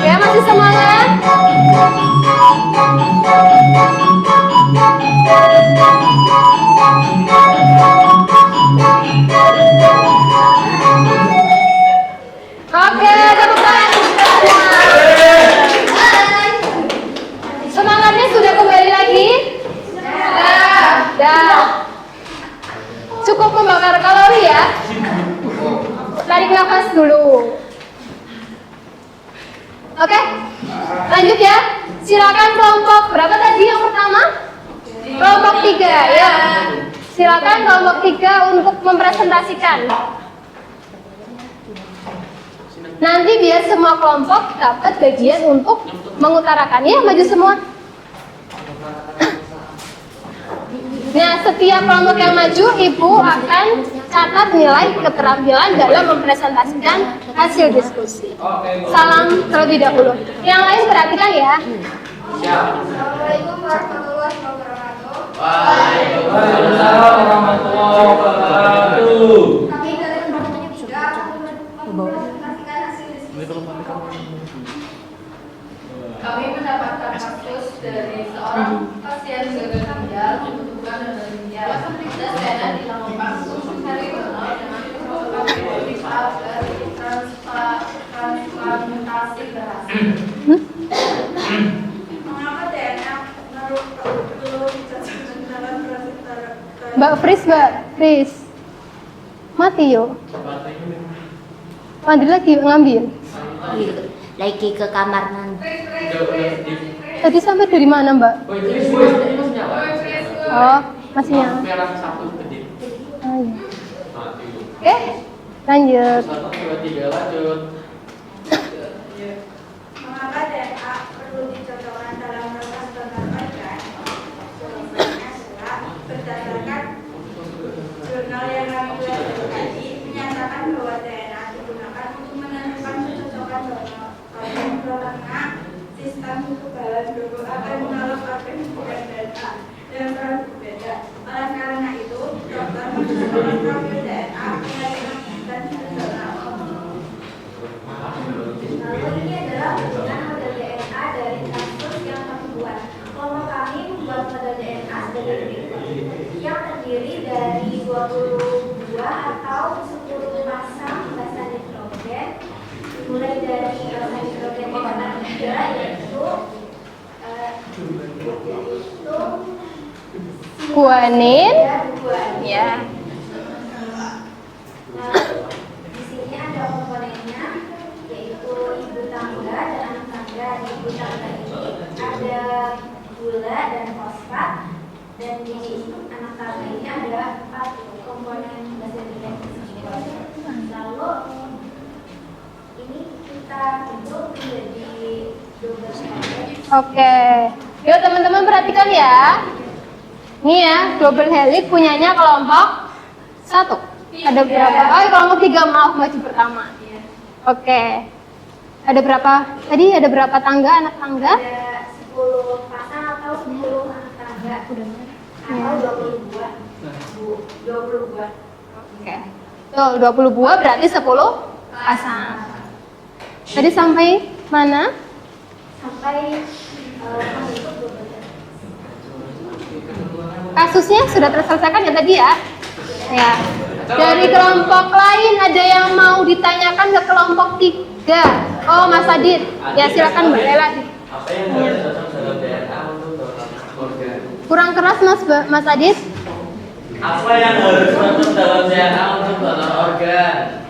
Ya, masih semangat. Oke, tepuk tangan untuk semua. Semangatnya sudah kembali lagi? Dah. Cukup membakar kalori ya. Tarik nafas dulu. Oke, lanjut ya. Silakan kelompok berapa tadi yang pertama? Kelompok 3 ya. Silakan kelompok 3 untuk mempresentasikan. Nanti biar semua kelompok dapat bagian untuk mengutarakan. Ya, maju semua. Nah, setiap kelompok yang maju, Ibu akan catat nilai keterampilan dalam mempresentasikan hasil diskusi. Salam terlebih dahulu. Yang lain perhatikan ya. Assalamualaikum warahmatullahi wabarakatuh. Waalaikumsalam warahmatullahi wabarakatuh. Kami dari kelompok 3 akan mempresentasikan hasil diskusi. Kami mendapatkan kasus dari seorang pasien gagal ginjal membutuhkan donor ginjal. Dan saya dilakukan hari donor dengan dari transplantasi berhasil. Mengapa DNA perlu dicocokkan dalam proses Mbak Fris. Mati yuk. Mandi lagi ngambil. Lagi ke kamar nanti. Tadi sampai dari mana, Mbak? Oh, masih nyala. Merah satu gede. Oh, iya. Oke, lanjut. 1, 2, 3 lanjut. Mengapa DNA perlu dicocokkan dalam proses donor organ? Jawabannya adalah berdasarkan jurnal yang kami pelajari tadi menyatakan bahwa DNA digunakan untuk menentukan kecocokan donor organ karena sistem kekebalan tubuh akan menolak organ bukan DNA dan peran berbeda. Oleh karena itu, dokter menggunakan profil DNA dan donor. Lalu ini adalah penggunaan model DNA dari kasus yang kami buat. Kelompok kami membuat model DNA sebagai berikut, yang terdiri dari 22 atau 10 pasang basa nitrogen, mulai dari basa nitrogen yang ada yaitu Guanin. Ya. Nah, di sini ada komponennya yaitu ibu tangga dan anak tangga. Di ibu tangga ini ada gula dan fosfat, dan di anak tangga ini ada 4 komponen basa nitrogen. Lalu ini kita bentuk menjadi double helix. Oke. Yuk teman-teman perhatikan ya. Ini ya, double helix punyanya kelompok 1. Ada berapa? Oh, kelompok 3, maaf, maju pertama. Oke. Ada berapa? Tadi ada berapa tangga, anak tangga? Ada 10 pasang atau 10 anak tangga. Atau 20 buah. 20 buah. Oke. Tuh, 20 buah berarti 10 pasang. Tadi sampai mana? Sampai membentuk double helix. Kasusnya sudah terselesaikan ya tadi ya? Ya. Dari kelompok lain ada yang mau ditanyakan ke kelompok 3? Oh, Mas Adit. Ya silakan Mbak Lela. Apa yang harus cocok dalam DNA untuk donor organ? Kurang keras Mas Adit. Apa yang harus cocok dalam DNA untuk donor organ?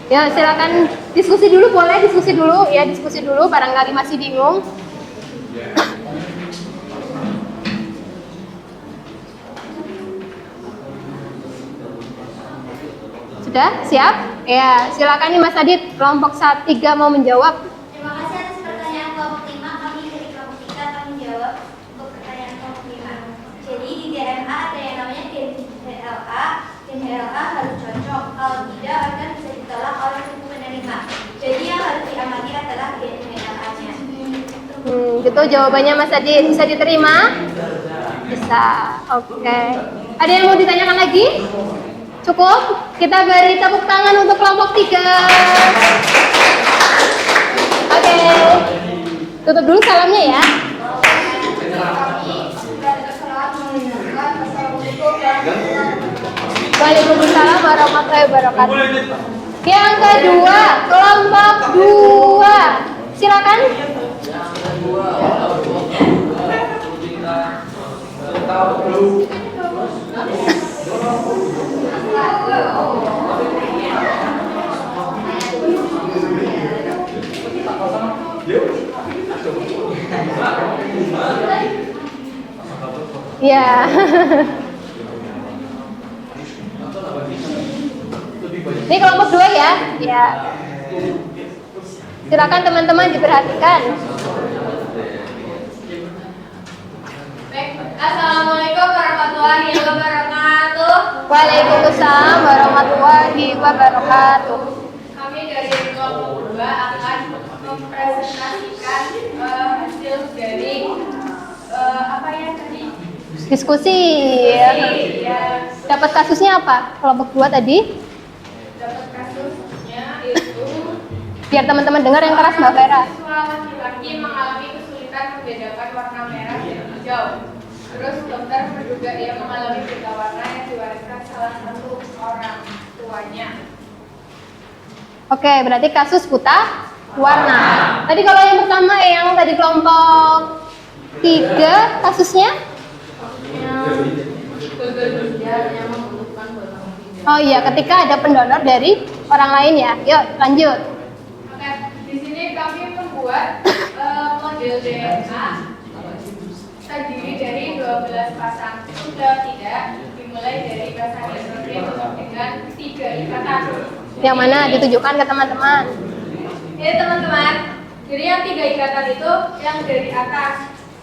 Ya silakan diskusi dulu, boleh diskusi dulu ya, diskusi dulu barangkali masih bingung. Sudah siap? Ya silakan nih Mas Adit, kelompok 3 mau menjawab. Terima kasih atas pertanyaan kelompok 5. Kami dari kelompok 3 akan menjawab untuk pertanyaan kelompok 5. Jadi di DNA ada yang namanya gen HLA. Gen HLA harus cocok. Kalau tidak, organ bisa ditolak oleh tubuh penerima. Jadi yang harus diamati adalah gen HLA-nya. Gitu jawabannya Mas Adit. Bisa diterima? Bisa. Oke. Ada yang mau ditanyakan lagi? Cukup? Kita beri tepuk tangan untuk kelompok 3. Oke. Tutup dulu salamnya ya. Waalaikumsalam warahmatullahi wabarakatuh. Yang kedua, kelompok 2. Silakan. Ya. Ini kelompok 2 ya. Ya. Silakan teman-teman diperhatikan. Waalaikumsalam warahmatullahi wabarakatuh. Kami dari kelompok 2 akan mempresentasikan hasil dari apa ya tadi? Diskusi. Ya, Dapat kasusnya apa? Kelompok 2 tadi? dapat kasusnya itu Biar teman-teman dengar yang keras Mbak Vera. siswa laki-laki mengalami kesulitan membedakan warna merah dan hijau. Terus dokter menduga ia mengalami buta warna yang diwariskan salah satu orang tuanya. Oke, berarti kasus buta warna. Tadi kalau yang pertama yang tadi kelompok 3 kasusnya? Oh iya, ketika ada pendonor dari orang lain ya. Yuk, lanjut. Oke, di sini kami membuat model DNA terdiri dari 12 pasang. Sudah tidak dimulai dari pasang hidrogen dengan 3 ikatan. Yang mana ditujukan ke teman-teman. Ini teman-teman, jadi yang 3 ikatan itu yang dari atas,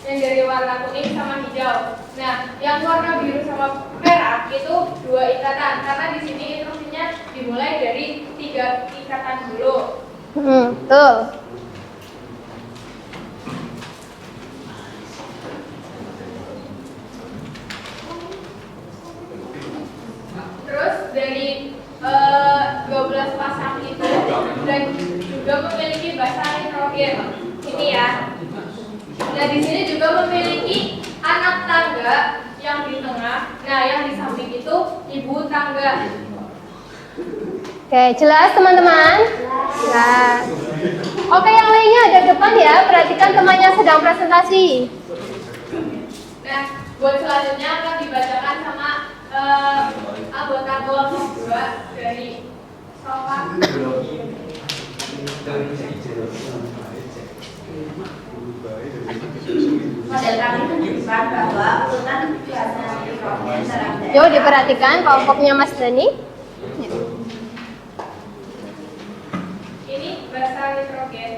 yang dari warna kuning sama hijau. Nah, yang warna biru sama merah itu 2 ikatan, karena di sini instruksinya dimulai dari 3 ikatan dulu. Betul. Terus dari 12 pasang itu dan juga memiliki basa nitrogen. Ini ya. Nah, di sini juga memiliki anak tangga yang di tengah. Nah, yang di samping itu ibu tangga. Oke, jelas teman-teman? Jelas. Oke, yang lainnya ada depan ya. Perhatikan temannya sedang presentasi. Nah, buat selanjutnya akan dibacakan sama anggota kelompok 2 dari Sofa. Model kami menunjukkan bahwa urutan basa nitrogen dalam Yuk diperhatikan kelompoknya Mas Dani. Ini basa nitrogen.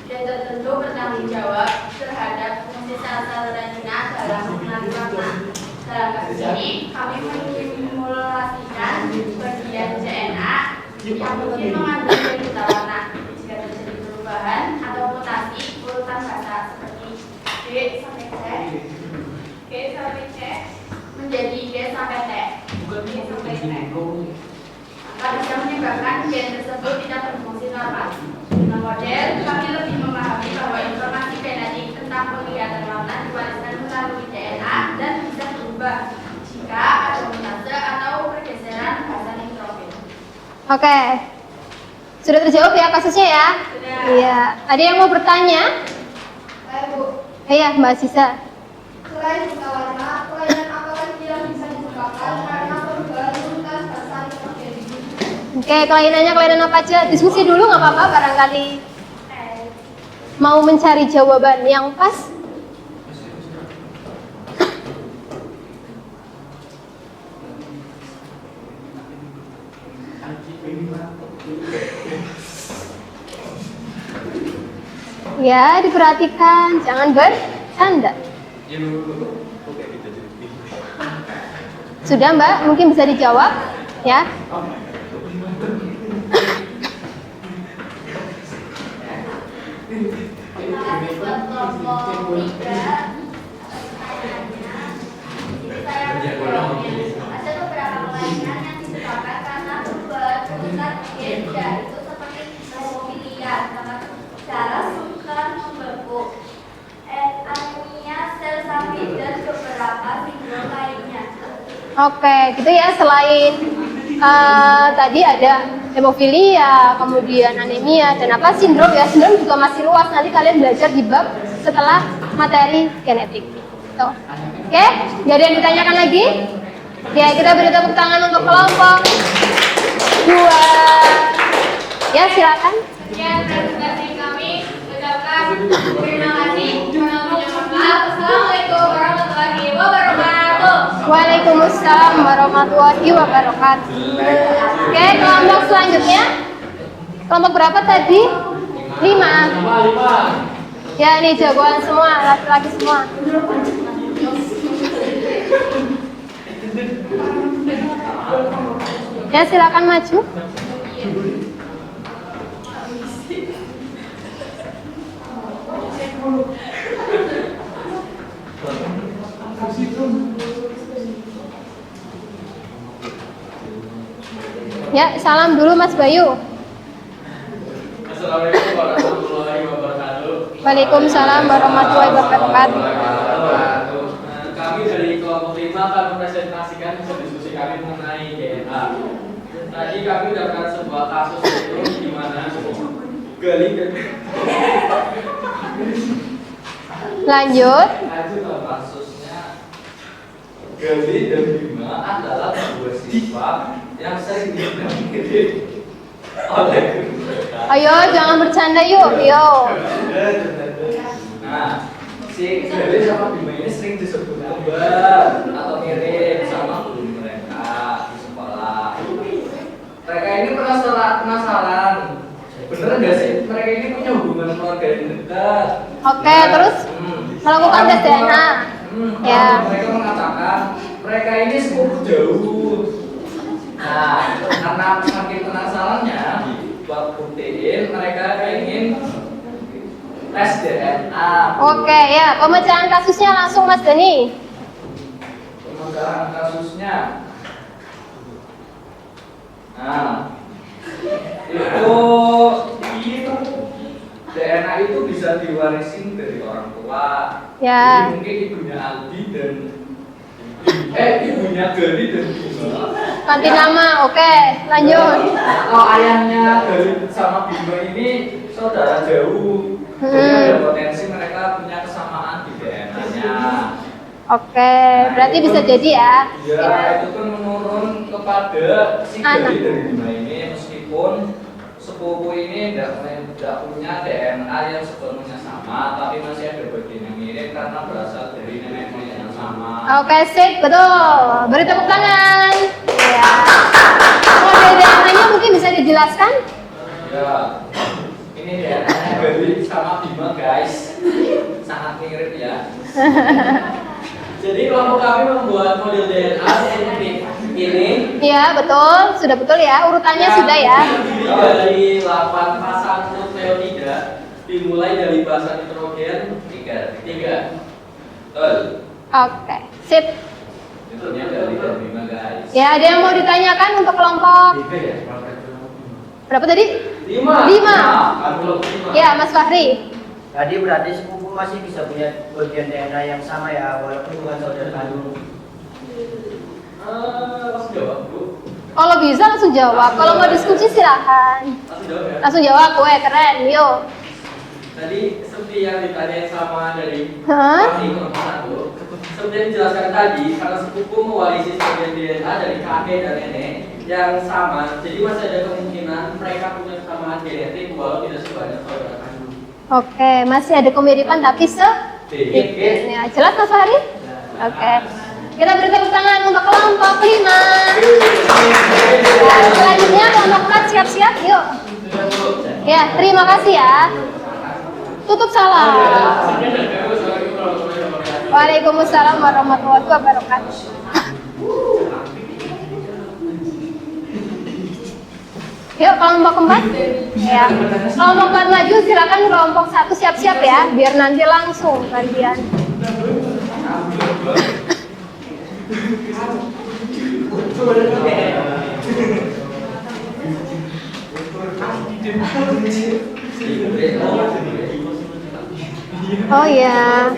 dan tertentu bertanggung jawab terhadap fungsi sel-sel retina dalam mengenali warna. Dalam kasus ini, kami menyimulasikan bagian DNA yang mungkin mengandung gen buta warna. Jika terjadi perubahan atau mutasi urutan basa seperti D sampai C, G sampai C menjadi D sampai T, D sampai T. Maka bisa menyebabkan gen tersebut tidak berfungsi normal. Dengan model, kami lebih memahami bahwa informasi genetik tentang penglihatan warna diwariskan melalui DNA dan bisa berubah jika ada mutasi atau pergeseran basa nitrogen. Oke. Sudah terjawab ya kasusnya ya? Sudah. Iya. Ada yang mau bertanya? Bu, Iya, Mbak Sisa. selain buta warna, kelainan apa lagi yang bisa disebabkan karena perubahan urutan basa nitrogen? Oke, kelainan apa aja? Diskusi dulu nggak apa-apa, barangkali mau mencari jawaban yang pas. Ya, diperhatikan, jangan bercanda. Sudah Mbak, mungkin bisa dijawab ya. Ada beberapa kelainan yang disebabkan karena perubahan urutan gen yaitu seperti hemofilia, darah sukar membeku, anemia sel sapi dan beberapa sindrom lainnya. Oke, gitu ya. Selain tadi ada hemofilia, kemudian anemia, dan apa sindrom ya. Sindrom juga masih luas. Nanti kalian belajar di bab setelah materi genetik. Tuh. Oke, nggak ada yang ditanyakan lagi? Ya, kita beri tepuk tangan untuk kelompok 2. Ya, silakan. Sekian presentasi kami. Ucapkan terima kasih. Assalamualaikum warahmatullahi wabarakatuh. Waalaikumsalam warahmatullahi wabarakatuh. Oke, kelompok selanjutnya. Kelompok berapa tadi? 5. Ya, ini jagoan semua, laki-laki semua. Ya, silakan maju. Ya, salam dulu Mas Bayu. Assalamualaikum warahmatullahi wabarakatuh. Waalaikumsalam warahmatullahi wabarakatuh. Kami dari kelompok 5 akan mempresentasikan diskusi kami mengenai DNA. Tadi kami mendapatkan sebuah kasus itu di mana Gali dan Lanjut. kasusnya Gali dan Bima adalah dua siswa yang sering dibimbing oleh Ayo, jangan bercanda yuk. Yo. Nah, si Gali sama Bima ini sering disebut kembar atau mirip sama guru mereka di sekolah. Mereka ini penasaran, bener nggak sih mereka ini punya hubungan keluarga yang dekat? Oke, terus melakukan tes DNA. Ya. Mereka mengatakan mereka ini sepupu jauh. Nah, karena saking penasarannya, buat buktiin mereka ingin tes DNA. Oke, ya. Pemecahan kasusnya langsung Mas Dani. Pemecahan kasusnya. Nah, itu DNA itu bisa diwarisin dari orang tua. Ya. Jadi mungkin ibunya Aldi dan ibunya Gali dan Bima. Ganti nama. Oke, lanjut. Atau ayahnya Gali sama Bima ini saudara jauh. Jadi ada potensi mereka punya kesamaan di DNA-nya. Oke, berarti bisa jadi ya. Ya, itu pun menurun kepada si Gali dari Bima ini meskipun sepupu ini tidak punya DNA yang sepenuhnya sama, tapi masih ada bagian yang mirip karena berasal dari nenek moyang yang sama. Oke, sip, betul. Beri tepuk tangan. Ya. Model DNA-nya mungkin bisa dijelaskan? Ya, ini DNA-nya Gali sama Bima guys, sangat mirip ya. Jadi kelompok kami membuat model DNA seperti ini. Iya, betul. Sudah betul ya. Urutannya sudah ya. Dari 8 pasang nukleotida dimulai dari basa nitrogen 3. Betul. Oke, sip. Itu dari Bima guys. Ya, ada yang mau ditanyakan untuk kelompok berapa tadi? 5. 5. Ya, Mas Fahri. Tadi berarti sepupu masih bisa punya bagian DNA yang sama ya, walaupun bukan saudara kandung. Langsung jawab, Bu. Kalau bisa langsung jawab. Kalau mau diskusi silahkan. Langsung jawab ya. Langsung jawab, gue keren. Yuk. Tadi seperti yang ditanyain sama dari Hah? kami nomor 1. Seperti yang dijelaskan tadi, karena sepupu mewarisi sebagian DNA dari kakek dan nenek yang sama, jadi masih ada kemungkinan mereka punya kesamaan genetik walau tidak sebanyak saudara kandung. Oke, masih ada kemiripan tapi sedikit. Ya, jelas Mas Fahri? Oke. Kita beri tepuk tangan untuk kelompok 5. Ya, selanjutnya kelompok 4 siap-siap, yuk. Ya, terima kasih ya. Tutup salam. Waalaikumsalam warahmatullahi wabarakatuh. Yuk, kelompok 4. Ya. Kelompok 4 maju, silakan kelompok 1 siap-siap ya, biar nanti langsung gantian. Oh ya.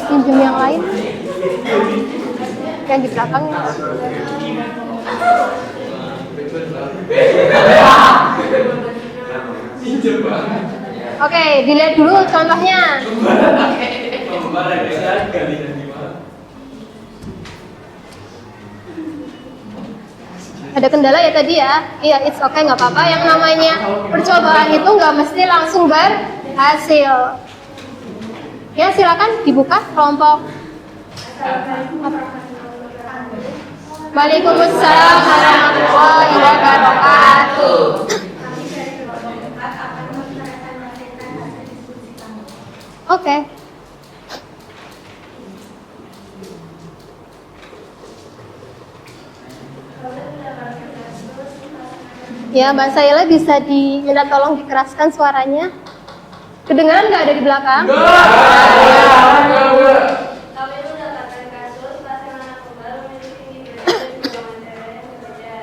Pinjam yang lain. Yang di belakang. Oke, dilihat dulu contohnya. Ada kendala ya tadi ya? Iya, it's okay, nggak apa-apa. Yang namanya percobaan itu nggak mesti langsung berhasil. Ya, silakan dibuka kelompok. Waalaikumsalam warahmatullahi wabarakatuh. Oke. Ya, Mbak Saila bisa diminta tolong dikeraskan suaranya. Kedengaran nggak ada di belakang? Kami mendapatkan kasus pasien anak kembar memiliki tinggi berat dan golongan darah yang berbeda.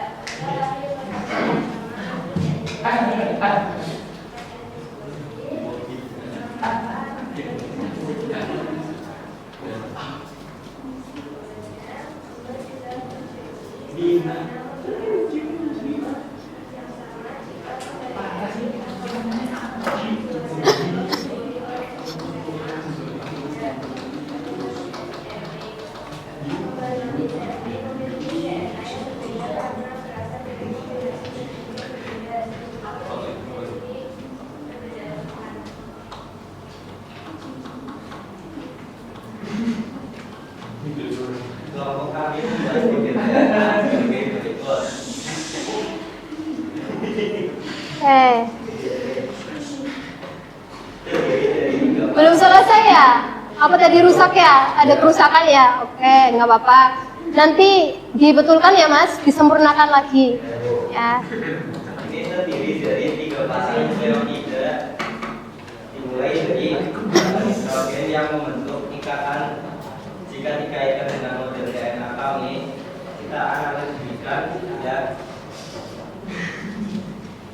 Kelompok kami membahas DNA sebagai berikut. Belum selesai ya? Apa tadi rusak ya? Ada kerusakan ya? Oke, nggak apa-apa. Nanti dibetulkan ya Mas, disempurnakan lagi. Ya. Ini terdiri dari 3 pasang steroida, dimulai dari nitrogen yang membentuk ikatan. Jika dikaitkan dengan model DNA kami, kita analogikan ya.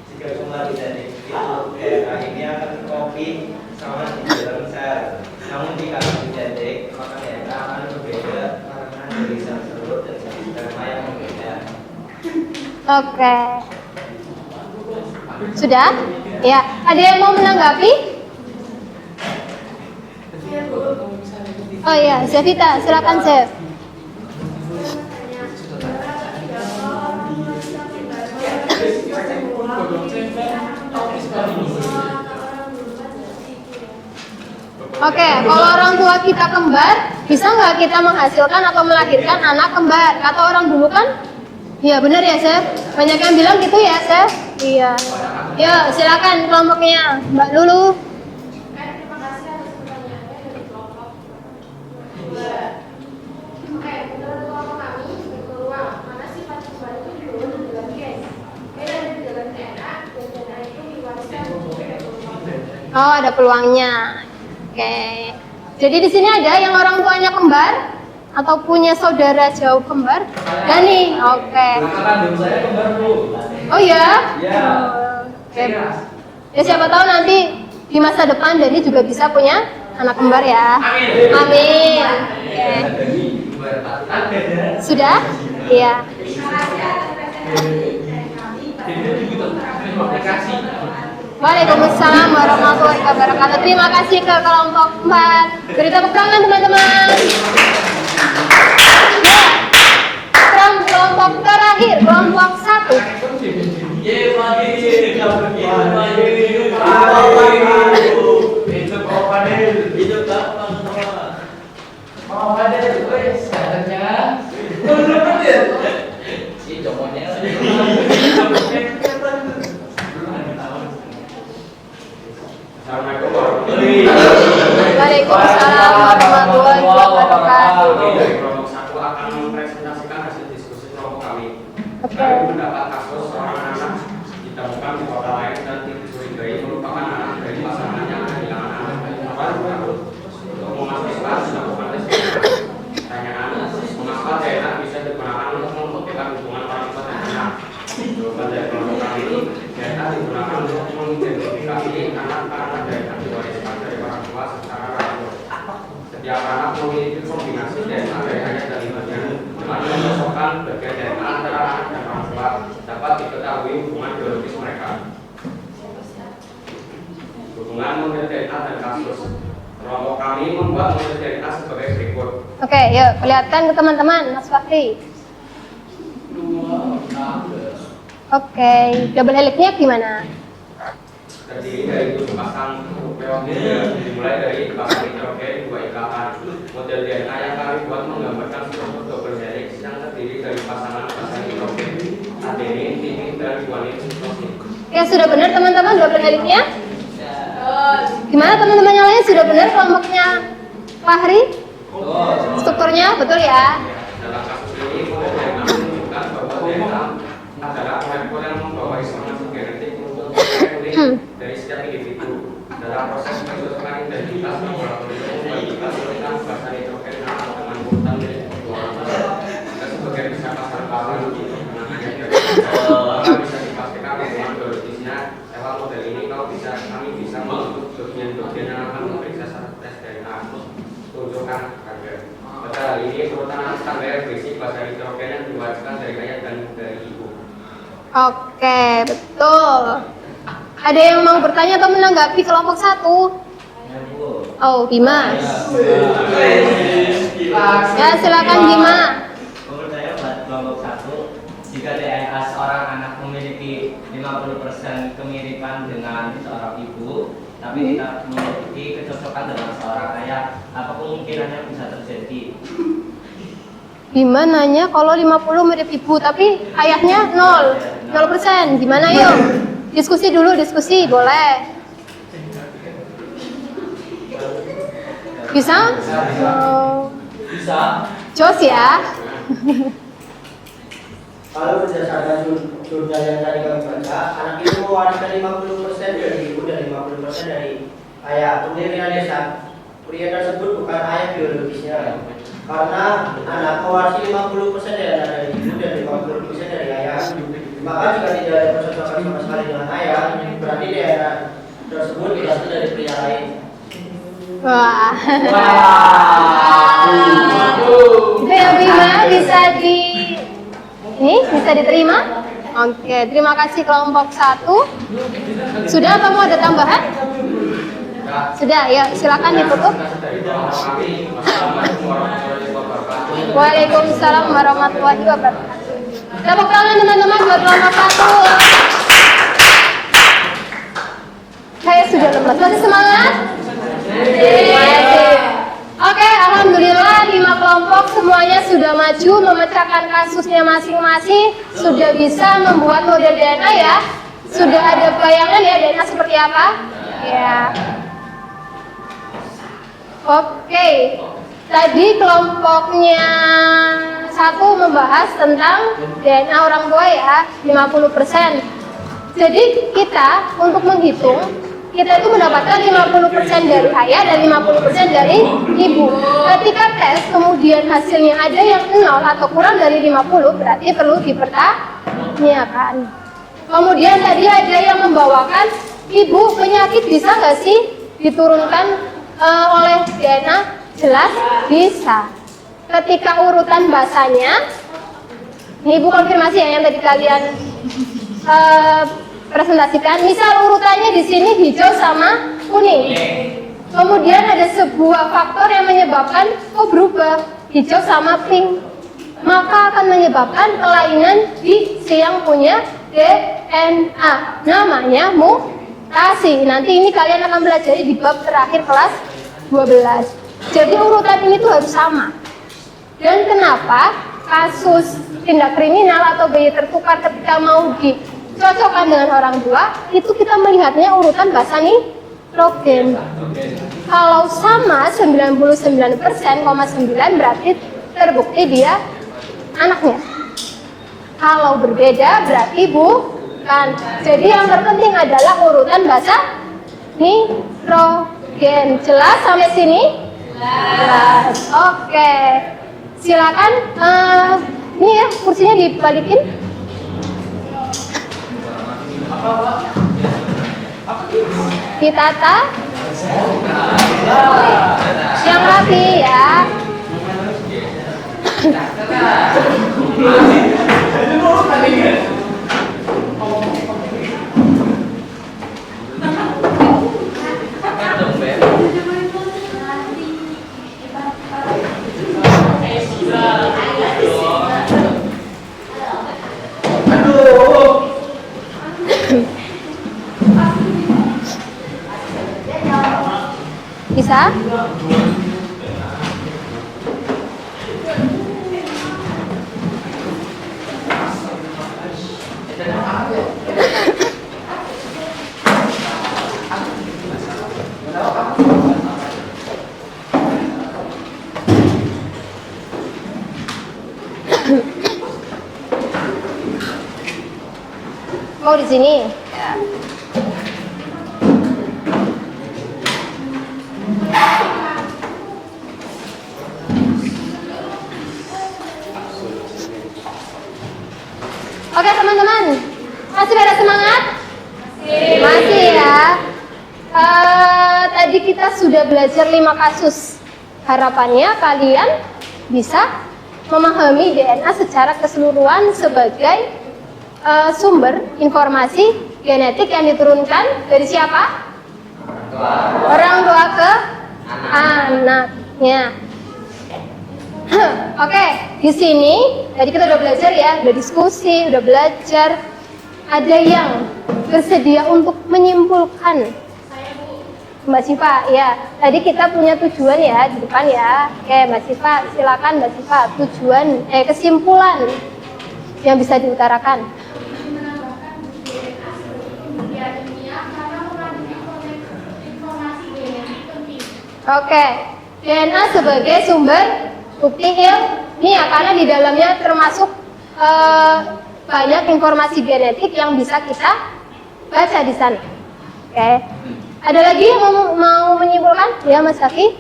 Jika kembali dari itu, DNA ini akan copy sama di dalam sel. Namun jika identik, maka DNA akan berbeda karena dari sel tersebut dan sel sperma yang berbeda. Oke. Sudah? Ya. Ada yang mau menanggapi? Oh iya, Zevita, silakan Zev. Oke, kalau orang tua kita kembar, bisa nggak kita menghasilkan atau melahirkan anak kembar? Kata orang dulu kan? Iya benar ya, Chef. Banyak yang bilang gitu ya, Chef. Iya. Ya, silakan kelompoknya, Mbak Lulu. Terima kasih atas pertanyaannya dari kelompok 2. Oke, menurut kelompok kami berpeluang karena sifat kembar itu dibangun di dalam gen. Beda di dalam DNA dan DNA itu diwariskan ke kelompok. Oh, ada peluangnya. Oke. Jadi di sini ada yang orang tuanya kembar atau punya saudara jauh kembar? Dani. Oke. Kandung saya kembar Bu. Oh ya? Ya. Oke. Ya siapa tahu nanti di masa depan Dani juga bisa punya anak kembar ya. Amin. Amin. Oke. Sudah? Iya. Terima kasih. Waalaikumsalam warahmatullahi wabarakatuh. Terima kasih ke kelompok 4. Beri tepuk tangan teman-teman. Ya. Sekarang kelompok terakhir, kelompok 1. Waalaikumsalam warahmatullahi wabarakatuh. Dari kelompok 1 akan mempresentasikan hasil diskusi kelompok kami. Oke. Kami mendapat kasus seorang anak ditemukan di kota lain dan dicurigai merupakan anak dari pasangan yang kehilangan anak baru. Untuk memastikan dilakukan tes DNA. Pertanyaan, mengapa DNA bisa digunakan untuk membuktikan hubungan orang tua dan anak? Jawaban dari kelompok kami, DNA digunakan untuk mengidentifikasi anak-anak dari yang diwariskan dari orang tua secara random. Setiap anak memiliki kombinasi DNA dari ayah dan ibunya. Dengan mencocokkan bagian DNA antara anak dan orang tua dapat diketahui hubungan biologis mereka. Hubungan model DNA dan kasus. Kelompok kami membuat model DNA sebagai berikut. Oke, yuk perlihatkan ke teman-teman, Mas Fakri. Oke, double helixnya gimana? Terdiri dari 7 pasang peroxida, dimulai dari pasang nitrogen 2 ikatan. Model DNA yang kami buat menggambarkan struktur double helix yang terdiri dari pasangan nitrogen, adenin, timin, dan guanin sitosin. Ya sudah benar teman-teman double helixnya? Gimana teman-teman yang lain sudah benar kelompoknya Fahri? Strukturnya betul ya? Dalam kasus ini, model DNA menunjukkan bahwa DNA adalah molekul yang membawa isomer dari setiap individu. Dalam proses pencocokan identitas laboratorium membagi kesulitan bahasa nitrogen dengan urutan milik dan sebagian bisa pasarkan maka bisa dipastikan bahwa biologisnya lewat model ini kami bisa membentuk dogen yang akan memeriksa satu tes DNA tunjukkan harga. Pada hal ini urutan standar berisi bahasa nitrogen yang diwajibkan dari ayah dan dari ibu. Oke, betul. Ada yang mau bertanya atau menanggapi kelompok 1? Oh, Bima. Ya, silakan Bima. Menurut saya buat kelompok 1, jika DNA seorang anak memiliki 50% kemiripan dengan seorang ibu, tapi tidak memiliki kecocokan dengan seorang ayah, apa kemungkinannya bisa terjadi? Bima nanya kalau 50 mirip ibu, tapi ayahnya 0%. Gimana yuk? Diskusi dulu, diskusi, boleh. Bisa? Bisa. Jos ya. Kalau berdasarkan jurnal yang tadi kami baca, anak itu mewariskan 50% dari ibu dan 50% dari ayah. Kemudian pria tersebut bukan ayah biologisnya, karena anak mewarisi 50% dari ibu dan 50% dari ayah. Maka jika tidak ada percocokan sama sekali dengan ayah, berarti DNA tersebut berasal dari pria lain. Wah. Itu yang Bima bisa bisa diterima? Oke, terima kasih kelompok 1. Sudah apa mau ada tambahan? Sudah, ya silakan ditutup. Waalaikumsalam warahmatullahi wabarakatuh. Tepuk tangan teman-teman buat kelompok 1. Saya sudah lemas, masih semangat? Oke, alhamdulillah 5 kelompok semuanya sudah maju memecahkan kasusnya masing-masing, sudah bisa membuat model DNA ya. Sudah ada bayangan ya DNA seperti apa? Ya. Oke. Tadi kelompoknya 1 membahas tentang DNA orang tua ya, 50%. Jadi kita untuk menghitung, kita itu mendapatkan 50% dari ayah dan 50% dari ibu. Ketika tes kemudian hasilnya ada yang 0 atau kurang dari 50, berarti perlu dipertanyakan. Kemudian tadi ada yang membawakan, ibu penyakit bisa nggak sih diturunkan oleh DNA? Jelas bisa. Ketika urutan bahasanya, ini ibu konfirmasi ya yang tadi kalian presentasikan. Misal urutannya di sini hijau sama kuning. Kemudian ada sebuah faktor yang menyebabkan berubah hijau sama pink. Maka akan menyebabkan kelainan di si yang punya DNA. Namanya mutasi. Nanti ini kalian akan belajar di bab terakhir kelas 12. Jadi urutan ini tuh harus sama. Dan kenapa kasus tindak kriminal atau bayi tertukar ketika mau dicocokkan dengan orang tua, itu kita melihatnya urutan bahasa nitrogen. Kalau sama 99,9 berarti terbukti dia anaknya. Kalau berbeda berarti bukan. Jadi yang terpenting adalah urutan bahasa nitrogen. Jelas sampai sini? Jelas. Oke. Silakan. Ini ya kursinya dibalikin. Ditata. Yang rapi ya. Bisa? Mau di sini? Ya. Tadi kita sudah belajar 5 kasus. Harapannya kalian bisa memahami DNA secara keseluruhan sebagai sumber informasi genetik yang diturunkan dari siapa? Orang tua ke anaknya. Oke, di sini tadi kita udah belajar ya, udah diskusi, udah belajar. Ada yang bersedia untuk menyimpulkan? Mbak Siva, ya. Tadi kita punya tujuan ya di depan ya. Oke, Mbak Siva, silakan Mbak Siva. Tujuan, kesimpulan yang bisa diutarakan. Oke, DNA sebagai sumber bukti ilmiah karena di dalamnya termasuk banyak informasi genetik yang bisa kita baca di sana. Oke, ada lagi yang mau menyimpulkan? Ya, Mas Saki.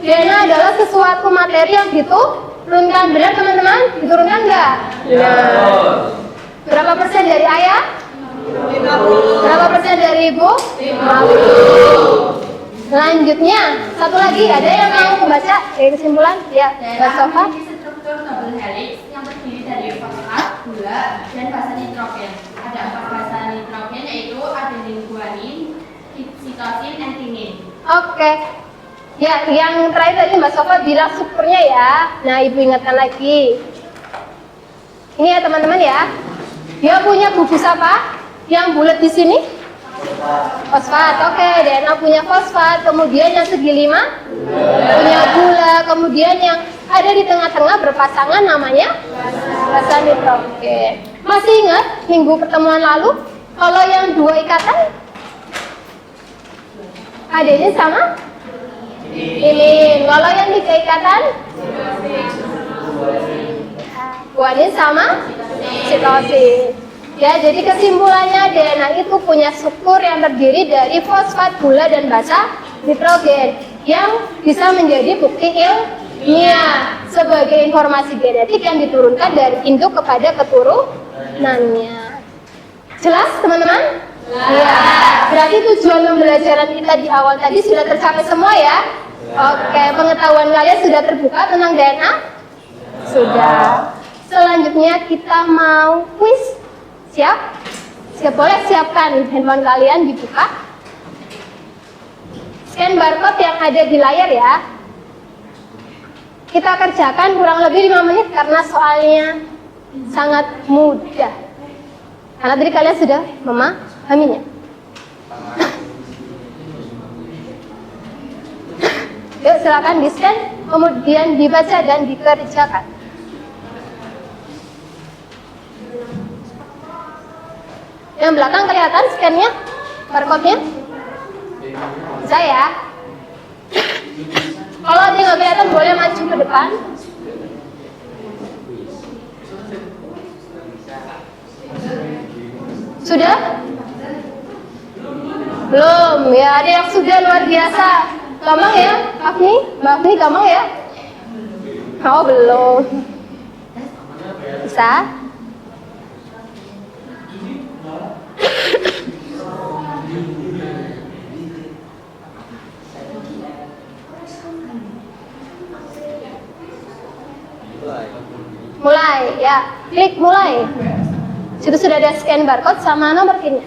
DNA adalah sesuatu materi yang diturunkan, benar teman-teman? Diturunkan enggak? Benar. Berapa persen dari ayah? 50. Berapa persen dari ibu? 50. Selanjutnya, satu lagi, ada yang mau membaca kesimpulan? Ya, Mbak Sofa. Struktur double helix yang terdiri dari fosfat, gula, dan basa nitrogen. Ada 4 basa nitrogen yaitu adenin, guanin, sitosin, dan timin. Oke. Ya, yang terakhir tadi Mbak Sofa bilang strukturnya ya. Nah, Ibu ingatkan lagi. Ini ya teman-teman ya. Dia punya gugus apa? Yang bulat di sini? Fosfat. Oke, DNA punya fosfat. Kemudian yang segi 5 punya gula. Kemudian yang ada di tengah-tengah berpasangan namanya basa nitrogen. Masih ingat minggu pertemuan lalu? Kalau yang 2 ikatan adanya sama? Ini. Kalau yang 3 ikatan? Guanin sama sitosin. Ya, jadi kesimpulannya DNA itu punya struktur yang terdiri dari fosfat, gula, dan basa nitrogen yang bisa menjadi bukti ilmiah sebagai informasi genetik yang diturunkan dari induk kepada keturunannya. Jelas, teman-teman? Iya. Berarti tujuan pembelajaran kita di awal tadi sudah tercapai semua ya? Oke, pengetahuan kalian sudah terbuka tentang DNA? Sudah. Selanjutnya kita mau kuis. Siap? Siap, boleh siapkan handphone kalian dibuka. Scan barcode yang ada di layar ya. Kita kerjakan kurang lebih 5 menit karena soalnya sangat mudah. Karena tadi kalian sudah memahaminya. Yuk silakan di scan, kemudian dibaca dan dikerjakan. Yang belakang kelihatan scan-nya, barcode-nya? Bisa ya? Kalau dia nggak kelihatan boleh maju ke depan. Sudah? Belum, ya ada yang sudah luar biasa. Gampang ya, Mbak Afni gampang ya? Oh belum. Bisa? Mulai ya, klik mulai. Situ sudah ada scan barcode sama nomor PIN-nya.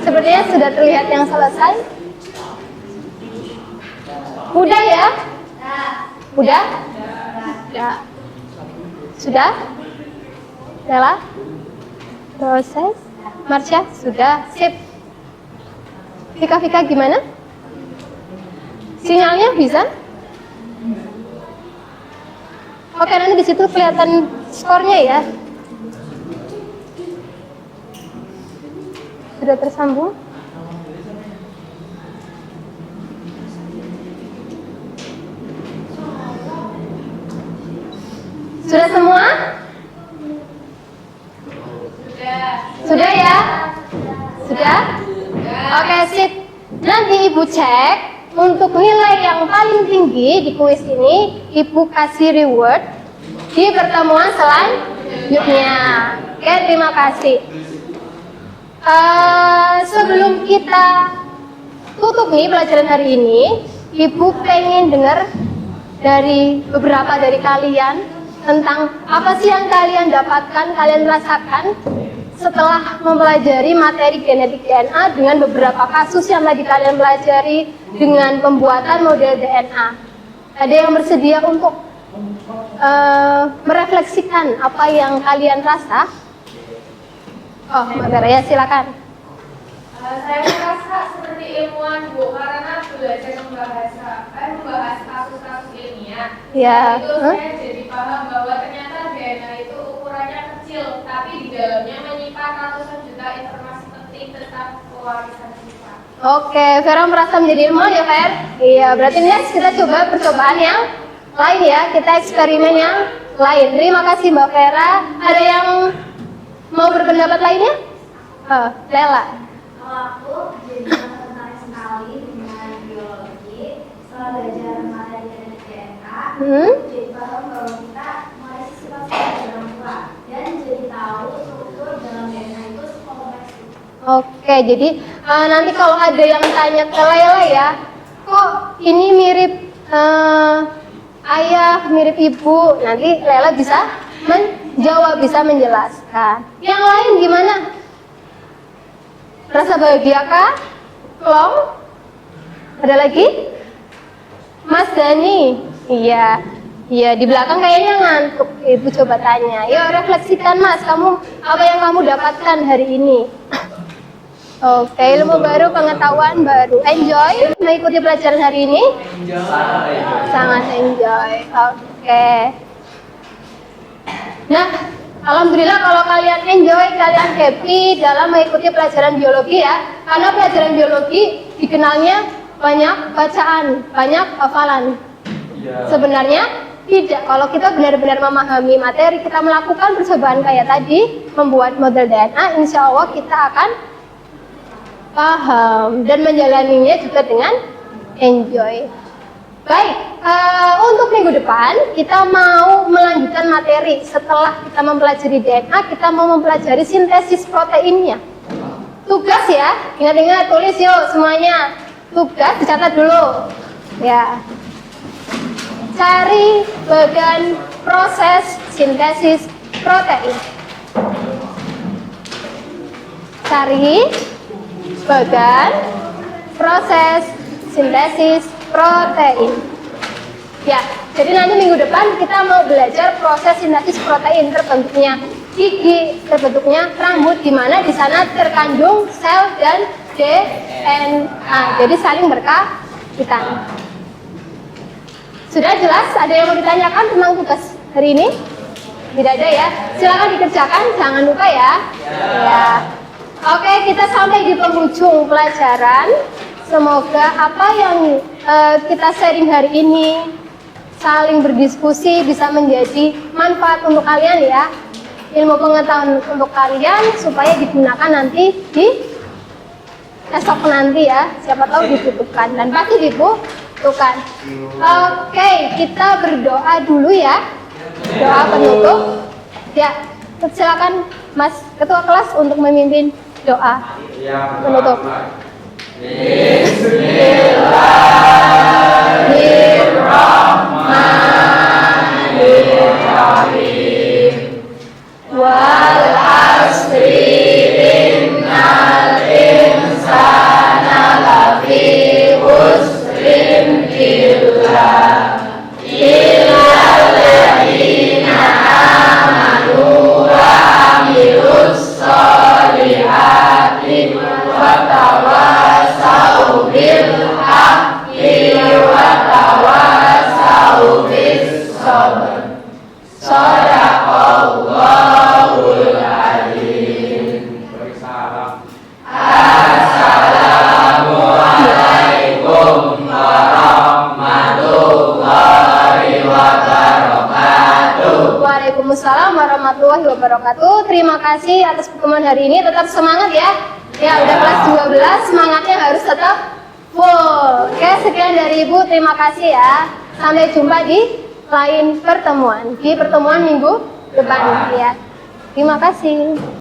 Sepertinya sudah terlihat yang selesai. Udah ya? Udah? Ya. Sudah? Bella? Proses? Marsha? Sudah? Sip. Vika gimana? Sinyalnya bisa? Oke, nanti di situ kelihatan skornya ya. sudah tersambung? Sudah semua? Sudah ya? Sudah? Oke, sip. Nanti Ibu cek untuk nilai yang paling tinggi di kuis ini, Ibu kasih reward di pertemuan selanjutnya. Oke, terima kasih. Sebelum kita tutup nih pelajaran hari ini, Ibu pengen dengar dari beberapa dari kalian tentang apa sih yang kalian dapatkan, kalian rasakan setelah mempelajari materi genetik DNA dengan beberapa kasus yang tadi kalian pelajari dengan pembuatan model DNA. Ada yang bersedia untuk merefleksikan apa yang kalian rasa? Oh, Mbak Vera, ya silakan. Saya merasa seperti ilmuwan Bu, karena belajar membahas kasus-kasus ilmiah. Ya. Itu saya jadi paham bahwa ternyata DNA itu ukurannya kecil, tapi di dalamnya menyimpan ratusan juta informasi penting tentang pewarisan sifat. Oke, Vera merasa menjadi ilmuwan ya, Ver? Iya, berarti next kita coba percobaan yang lain ya, kita eksperimen yang lain. Terima kasih Mbak Vera. Ada yang mau berpendapat lainnya? Lela. Kalau aku jadi tertarik sekali dengan biologi, setelah belajar materi genetik DNA, jadi paham bahwa kita mulai sifat-sifat dalam tua dan jadi tahu struktur dalam DNA itu kompleks. Oke, jadi nanti kalau ada yang tanya ke Lela ya, kok ini mirip ayah, mirip ibu, nanti Lela bisa menjawab, bisa menjelaskan. Yang lain gimana? Rasa bahagia kah? Long? Ada lagi? Mas Dani? Iya. Iya, di belakang kayaknya ngantuk. Ibu coba tanya. Yuk refleksikan Mas, kamu apa yang kamu dapatkan hari ini? Oke, ilmu baru, pengetahuan baru. Enjoy mengikuti pelajaran hari ini? Sangat enjoy. Oke. Nah, alhamdulillah kalau kalian enjoy, kalian happy dalam mengikuti pelajaran biologi ya. Karena pelajaran biologi dikenalnya banyak bacaan, banyak hafalan. Sebenarnya tidak. Kalau kita benar-benar memahami materi, kita melakukan percobaan kayak tadi, membuat model DNA, insya Allah kita akan paham dan menjalaninya juga dengan enjoy. Baik, untuk minggu depan kita mau melanjutkan materi. Setelah kita mempelajari DNA, kita mau mempelajari sintesis proteinnya. Tugas ya, ingat-ingat, tulis yuk semuanya. Tugas dicatat dulu. Ya. Cari bagian proses sintesis protein. Cari bagian proses sintesis protein. Ya, jadi nanti minggu depan kita mau belajar proses sintesis protein, terbentuknya gigi, terbentuknya rambut, di mana di sana terkandung sel dan DNA. Jadi saling berkaitan. Sudah jelas? Ada yang mau ditanyakan tentang tugas hari ini? Tidak ada ya? Silakan dikerjakan, jangan lupa ya. Ya. Oke, kita sampai di penghujung pelajaran. Semoga apa yang kita sharing hari ini, saling berdiskusi, bisa menjadi manfaat untuk kalian ya. Ilmu pengetahuan untuk kalian supaya digunakan nanti di esok nanti ya. Siapa tahu dibutuhkan dan pasti dibutuhkan. Oke, kita berdoa dulu ya. Doa penutup. Ya, silakan Mas Ketua Kelas untuk memimpin doa penutup. Bismillahirrahmanirrahim. Wal asri innal insana lafi khusrin illa alladziina amanu wa amilus sholihati wa tawassaw bil haqqi wa tawassaw bis sabr. Shadaqallahul adzim. Assalamualaikum warahmatullahi wabarakatuh. Waalaikumsalam warahmatullahi wabarakatuh. Terima kasih atas pertemuan hari ini. Tetap semangat ya. Ya, udah kelas 12, semangatnya harus tetap full. Oke, sekian dari Ibu. Terima kasih ya. Sampai jumpa di lain pertemuan. Di pertemuan minggu depan ya. Terima kasih.